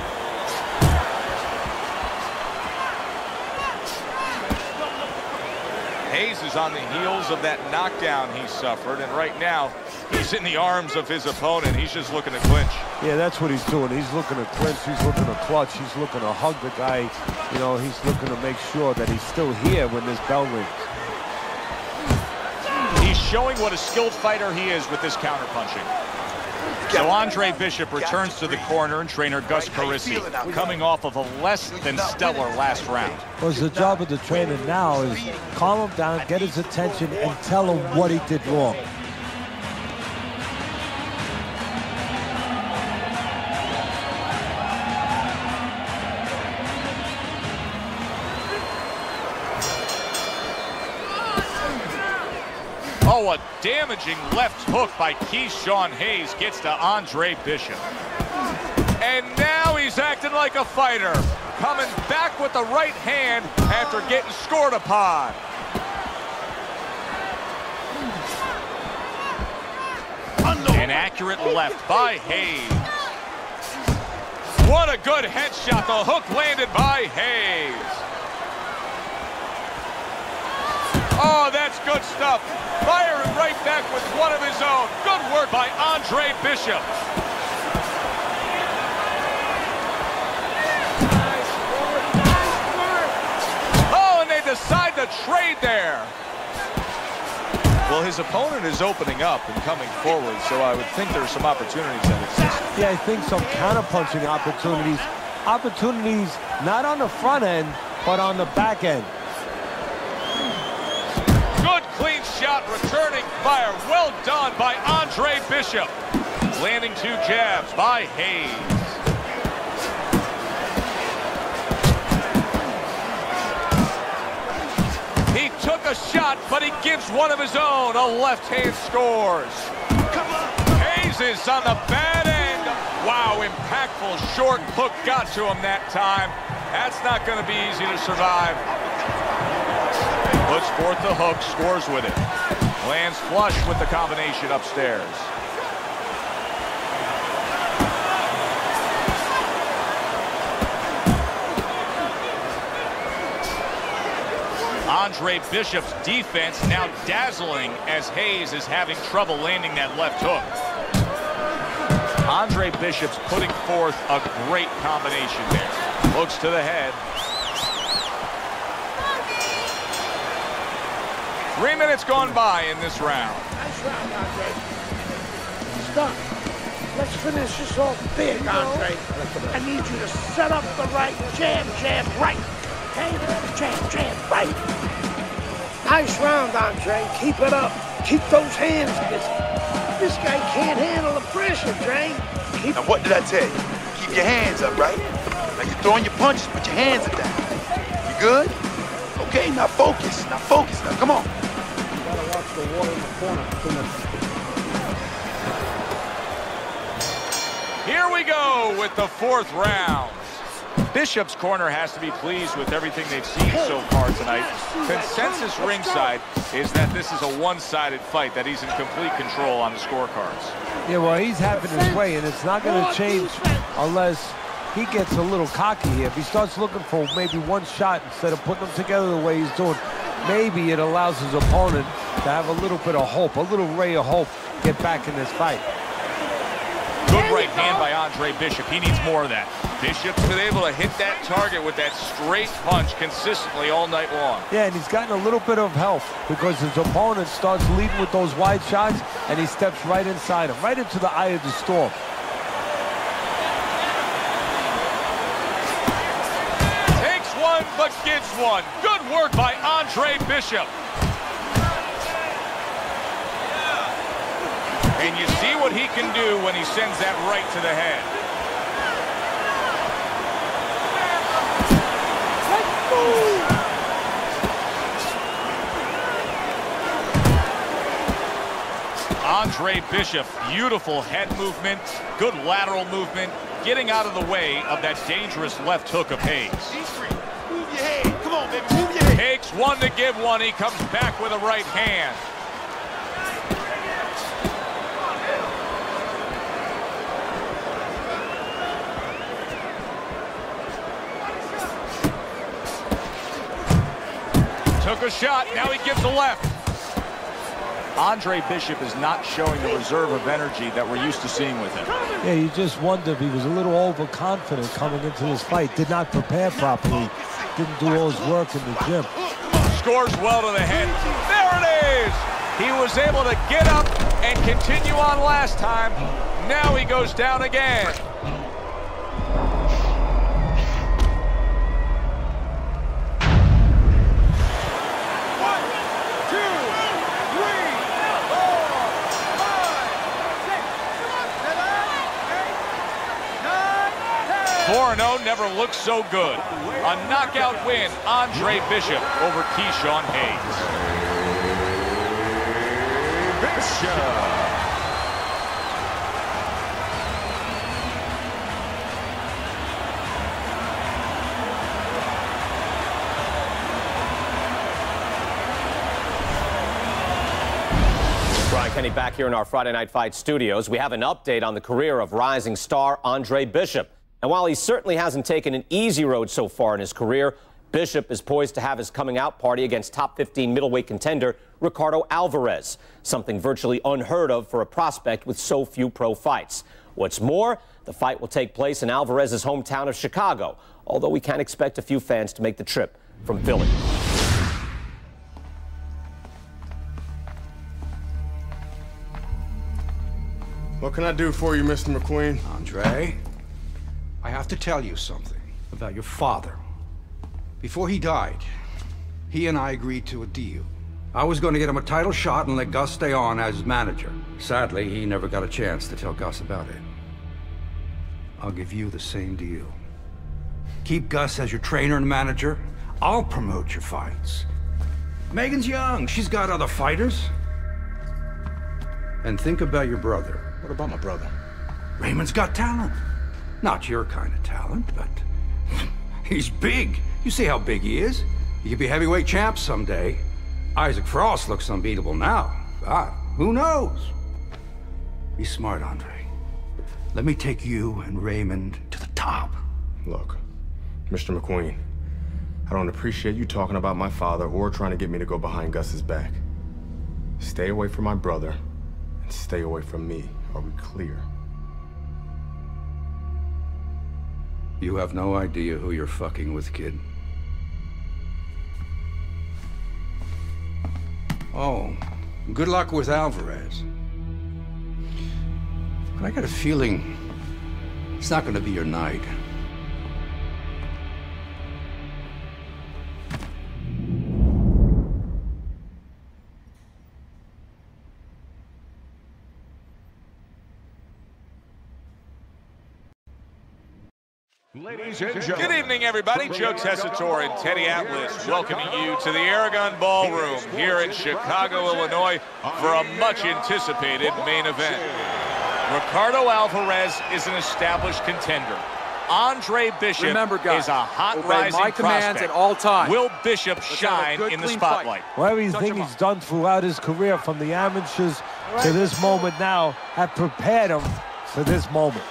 Hayes is on the heels of that knockdown he suffered, and right now he's in the arms of his opponent. He's just looking to clinch. Yeah, that's what he's doing. He's looking to clinch. He's looking to clutch. He's looking to hug the guy. You know, he's looking to make sure that he's still here when this bell rings. He's showing what a skilled fighter he is with this counterpunching. So Andre Bishop returns to the corner, and trainer Gus Carisi coming off of a less than stellar last round. Well, the job of the trainer now is calm him down, get his attention, and tell him what he did wrong. Oh, a damaging left hook by Keyshawn Hayes gets to Andre Bishop. And now he's acting like a fighter, coming back with the right hand after getting scored upon. An accurate left by Hayes. What a good headshot. The hook landed by Hayes. Oh, that's good stuff. Firing right back with one of his own. Good work by Andre Bishop. Oh, and they decide to trade there. Well, his opponent is opening up and coming forward, so I would think there's some opportunities that exist. Yeah, I think some counter-punching opportunities. Opportunities not on the front end, but on the back end. Good clean shot, returning fire. Well done by Andre Bishop. Landing two jabs by Hayes. He took a shot, but he gives one of his own. A left hand scores. Hayes is on the bad end. Wow, impactful short hook got to him that time. That's not going to be easy to survive. Puts forth the hook, scores with it. Lands flush with the combination upstairs. Andre Bishop's defense now dazzling as Hayes is having trouble landing that left hook. Andre Bishop's putting forth a great combination there. Looks to the head. 3 minutes gone by in this round. Nice round, Andre. Stop. Let's finish this off big, Andre. I need you to set up the right jab, jab, right. Okay? Jab, jab, right. Nice round, Andre. Keep it up. Keep those hands busy. This guy can't handle the pressure, Dre. Now, what did I tell you? Keep your hands up, right? Now, you're throwing your punches, but your hands are down. You good? Okay, now focus. Now focus. Now, come on. Watch the water in the corner. Here we go with the fourth round. Bishop's corner has to be pleased with everything they've seen so far tonight. Consensus ringside is that this is a one-sided fight, that he's in complete control on the scorecards. Yeah, well, he's having his way, and it's not going to change unless he gets a little cocky here. If he starts looking for maybe one shot instead of putting them together the way he's doing, maybe it allows his opponent to have a little bit of hope, a little ray of hope, get back in this fight. Good right hand by Andre Bishop. He needs more of that. Bishop's been able to hit that target with that straight punch consistently all night long. Yeah, and he's gotten a little bit of help because his opponent starts leading with those wide shots, and he steps right inside him, right into the eye of the storm. Takes one one, but gets one. Good work by Andre Bishop. And you see what he can do when he sends that right to the head. Andre Bishop, beautiful head movement, good lateral movement, getting out of the way of that dangerous left hook of Hayes. Move your head. Come on, baby, move your head. Takes one to give one. He comes back with a right hand. Took a shot, now he gives a left. Andre Bishop is not showing the reserve of energy that we're used to seeing with him. Yeah, you just wonder if he was a little overconfident coming into this fight. Did not prepare properly. Didn't do all his work in the gym. Scores well to the head. There it is! He was able to get up and continue on last time. Now he goes down again. Never looked so good. A knockout win, Andre Bishop over Keyshawn Hayes. Bishop. Brian Kenny back here in our Friday Night Fight studios. We have an update on the career of rising star Andre Bishop. And while he certainly hasn't taken an easy road so far in his career, Bishop is poised to have his coming out party against top 15 middleweight contender Ricardo Alvarez, something virtually unheard of for a prospect with so few pro fights. What's more, the fight will take place in Alvarez's hometown of Chicago, although we can expect a few fans to make the trip from Philly. What can I do for you, Mr. McQueen? Andre, I have to tell you something about your father. Before he died, he and I agreed to a deal. I was going to get him a title shot and let Gus stay on as his manager. Sadly, he never got a chance to tell Gus about it. I'll give you the same deal. Keep Gus as your trainer and manager. I'll promote your fights. Megan's young. She's got other fighters. And think about your brother. What about my brother? Raymond's got talent. Not your kind of talent, but he's big. You see how big he is? He could be heavyweight champ someday. Isaac Frost looks unbeatable now. God, who knows? Be smart, Andre. Let me take you and Raymond to the top. Look, Mr. McQueen, I don't appreciate you talking about my father or trying to get me to go behind Gus's back. Stay away from my brother and stay away from me. Are we clear? You have no idea who you're fucking with, kid. Oh, good luck with Alvarez. But I got a feeling it's not gonna be your night. Ladies and gentlemen. Good evening, everybody. Joe Tessitore and Teddy Atlas welcoming you to the Aragon Ballroom here in Chicago, Illinois for a much-anticipated main event. Ricardo Alvarez is an established contender. Andre Bishop is a hot rising prospect. At all times. Will Bishop shine in the spotlight? Well, everything he's done throughout his career, from the amateurs to this moment now, have prepared him for this moment.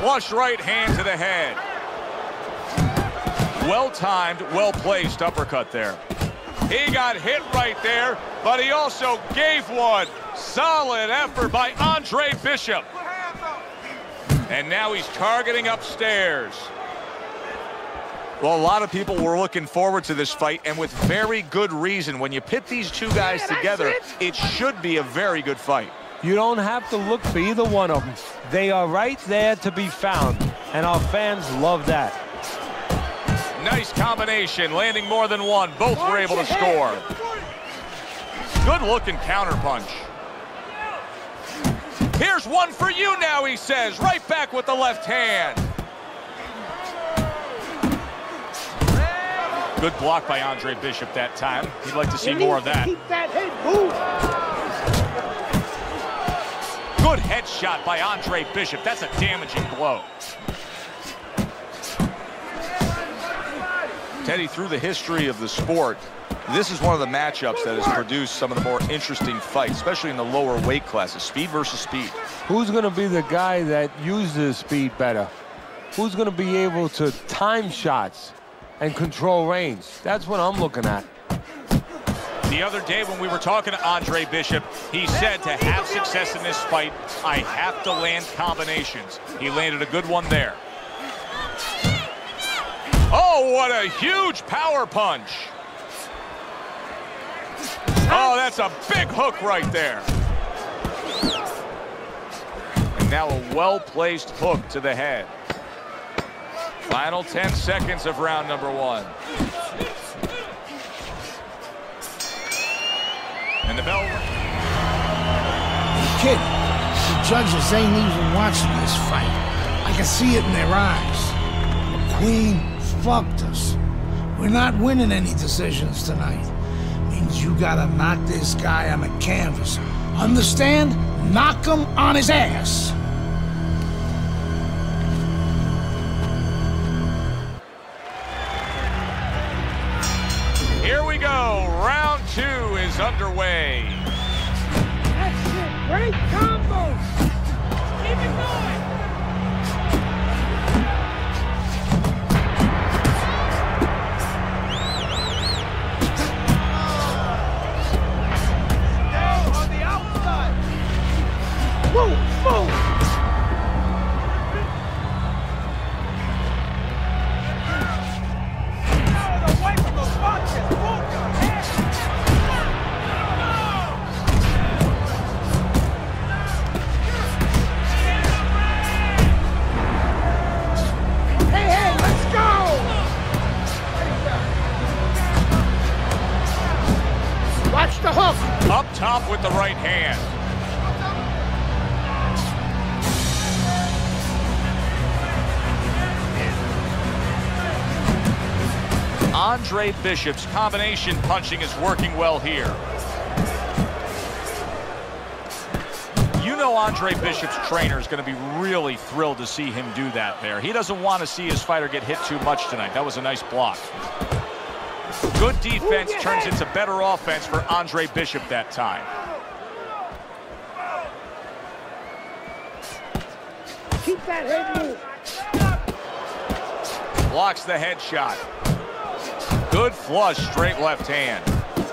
Flush right hand to the head. Well-timed, well-placed uppercut there. He got hit right there, but he also gave one. Solid effort by Andre Bishop. And now he's targeting upstairs. Well, a lot of people were looking forward to this fight, and with very good reason. When you pit these two guys together, it should be a very good fight. You don't have to look for either one of them. They are right there to be found, and our fans love that. Nice combination, landing more than one. Both were able to score. Good-looking counterpunch. Here's one for you now, he says. Right back with the left hand. Good block by Andre Bishop that time. He'd like to see more of that. Keep that head moving. Good headshot by Andre Bishop. That's a damaging blow. Teddy, through the history of the sport, this is one of the matchups that has produced some of the more interesting fights, especially in the lower weight classes, speed versus speed. Who's going to be the guy that uses speed better? Who's going to be able to time shots and control range? That's what I'm looking at. The other day when we were talking to Andre Bishop, he said to have success in this fight, I have to land combinations. He landed a good one there. Oh, what a huge power punch. Oh, that's a big hook right there. And now a well-placed hook to the head. Final 10 seconds of round number one. And the bell. Kid, the judges ain't even watching this fight. I can see it in their eyes. McQueen fucked us. We're not winning any decisions tonight. Means you gotta knock this guy on the canvas. Understand? Knock him on his ass. Here we go. Round two is underway. That's it. Great combo. Keep it going. On the outside. Move, move. Away from those punches. Move your head. Hey, let's go! Watch the hook! Up top with the right hand. Andre Bishop's combination punching is working well here. You know Andre Bishop's trainer is going to be really thrilled to see him do that there. He doesn't want to see his fighter get hit too much tonight. That was a nice block. Good defense turns into better offense for Andre Bishop that time. Keep that head moving. Blocks the headshot. Good flush, straight left hand.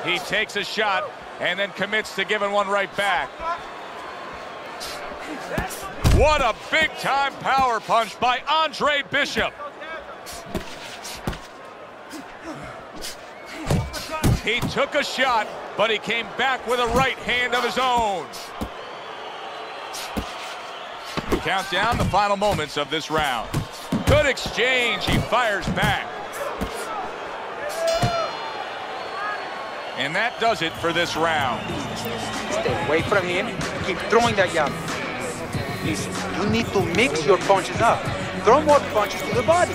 He takes a shot and then commits to giving one right back. What a big-time power punch by Andre Bishop. He took a shot, but he came back with a right hand of his own. Count down the final moments of this round. Good exchange. He fires back. And that does it for this round. Stay away from him. Keep throwing that jab. Listen, you need to mix your punches up. Throw more punches to the body.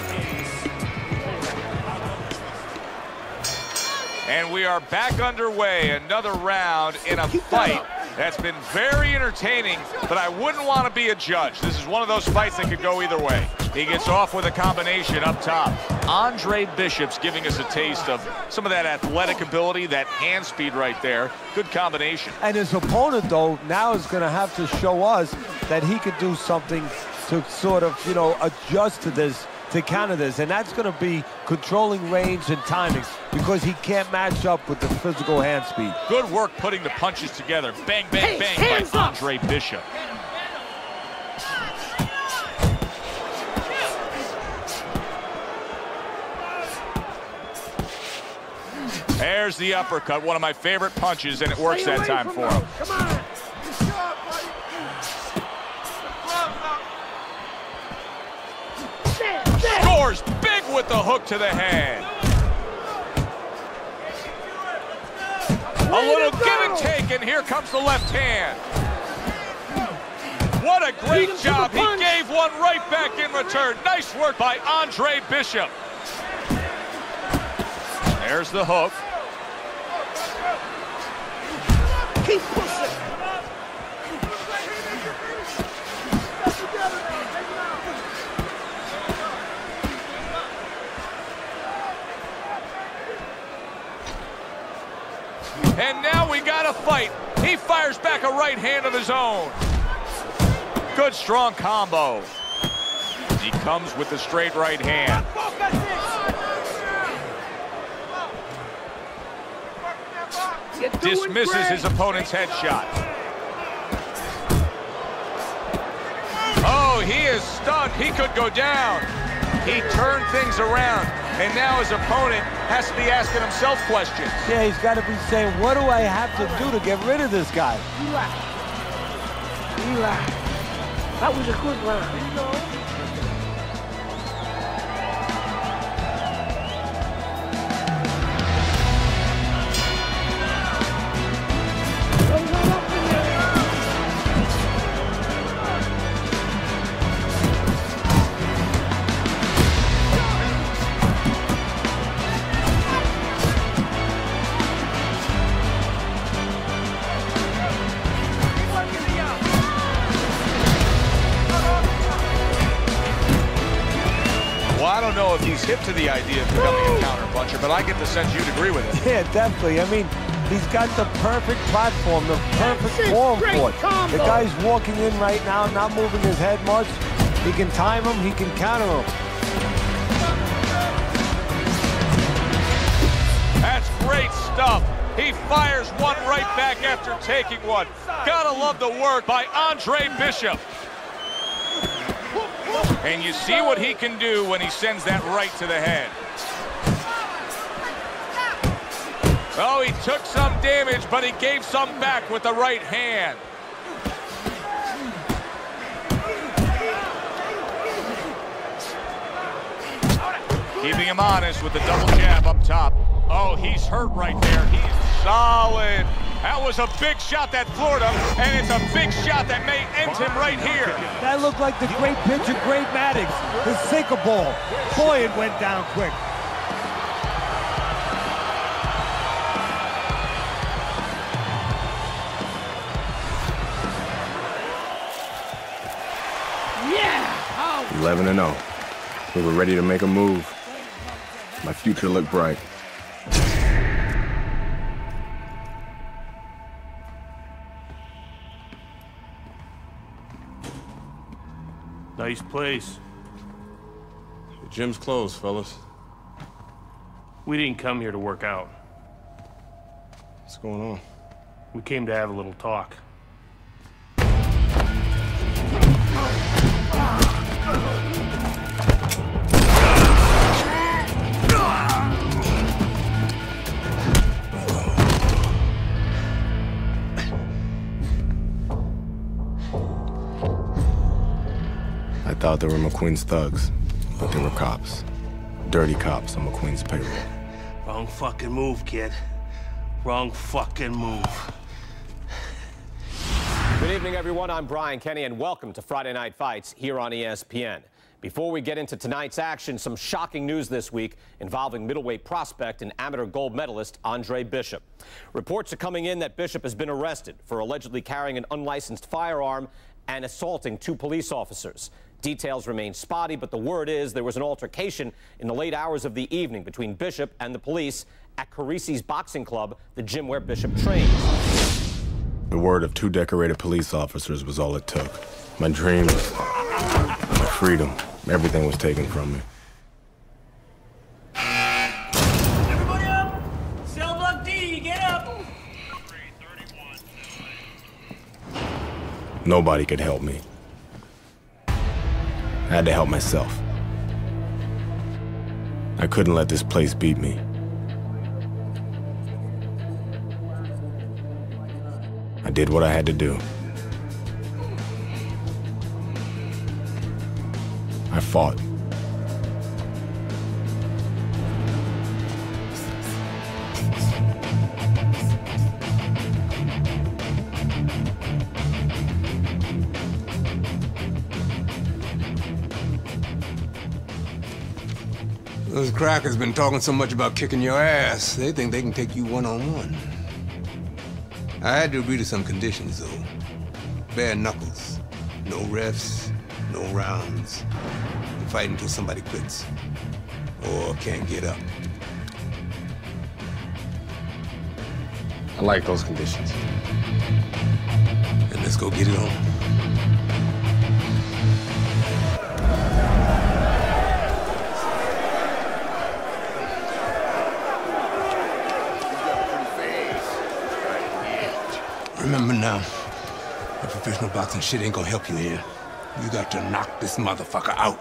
And we are back underway. Another round in a fight that's been very entertaining, but I wouldn't want to be a judge. This is one of those fights that could go either way. He gets off with a combination up top. Andre Bishop's giving us a taste of some of that athletic ability, that hand speed right there. Good combination. And his opponent, though, now is going to have to show us that he could do something to sort of, you know, adjust to this, to counter this. And that's going to be controlling range and timing, because he can't match up with the physical hand speed. Good work putting the punches together. Bang, bang, bang by Andre Bishop. There's the uppercut, one of my favorite punches, and it works that time for him. Come on. scores big with the hook to the head. A little give and take, and here comes the left hand. What a great job. He gave one right back in return. Nice work by Andre Bishop. There's the hook. Keep pushing. And now we got a fight. He fires back a right hand of his own. Good strong combo. He comes with the straight right hand. Dismisses his opponent's headshot. Oh, he is stunned. He could go down. He turned things around, and now his opponent has to be asking himself questions. Yeah, he's got to be saying, what do I have to do to get rid of this guy? Eli, that was a good round. I don't know if he's hip to the idea of becoming a counter-puncher, but I get the sense you'd agree with it. Yeah, definitely. I mean, he's got the perfect platform, the perfect form for it. The guy's walking in right now, not moving his head much. He can time him, he can counter him. That's great stuff. He fires one right back after taking one. Gotta love the work by Andre Bishop. And you see what he can do when he sends that right to the head. Oh, he took some damage, but he gave some back with the right hand. Keeping him honest with the double jab up top. Oh, he's hurt right there. He's solid. That was a big shot that floored him, and it's a big shot that may end him right here. That looked like the great pitch of Great Maddox, the sinker ball. Boy, it went down quick. Yeah! 11-0. We were ready to make a move. My future looked bright. Nice place. The gym's closed, fellas. We didn't come here to work out. What's going on? We came to have a little talk. I thought they were McQueen's thugs, but they were cops. Dirty cops on McQueen's payroll. Wrong fucking move, kid. Wrong fucking move. Good evening, everyone. I'm Brian Kenny, and welcome to Friday Night Fights here on ESPN. Before we get into tonight's action, some shocking news this week involving middleweight prospect and amateur gold medalist Andre Bishop. Reports are coming in that Bishop has been arrested for allegedly carrying an unlicensed firearm and assaulting 2 police officers. Details remain spotty, but the word is there was an altercation in the late hours of the evening between Bishop and the police at Carisi's Boxing Club, the gym where Bishop trains. The word of 2 decorated police officers was all it took. My dreams, my freedom, everything was taken from me. Everybody up! Cell block D, get up! Nobody could help me. I had to help myself. I couldn't let this place beat me. I did what I had to do. I fought. Those crackers been talking so much about kicking your ass, they think they can take you one-on-one. I had to agree to some conditions, though. Bare knuckles. No refs, no rounds. You fight until somebody quits. Or can't get up. I like those conditions. Then let's go get it on. Remember now, that professional boxing shit ain't gonna help you here. You got to knock this motherfucker out.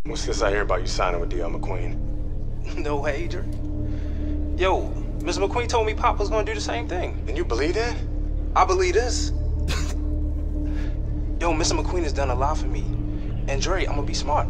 What's this I hear about you signing with D.L. McQueen? No way, Adrian. Yo, Ms. McQueen told me Pop was gonna do the same thing. And you believe that? I believe this. Yo, Mr. McQueen has done a lot for me. And Dre, I'm gonna be smart.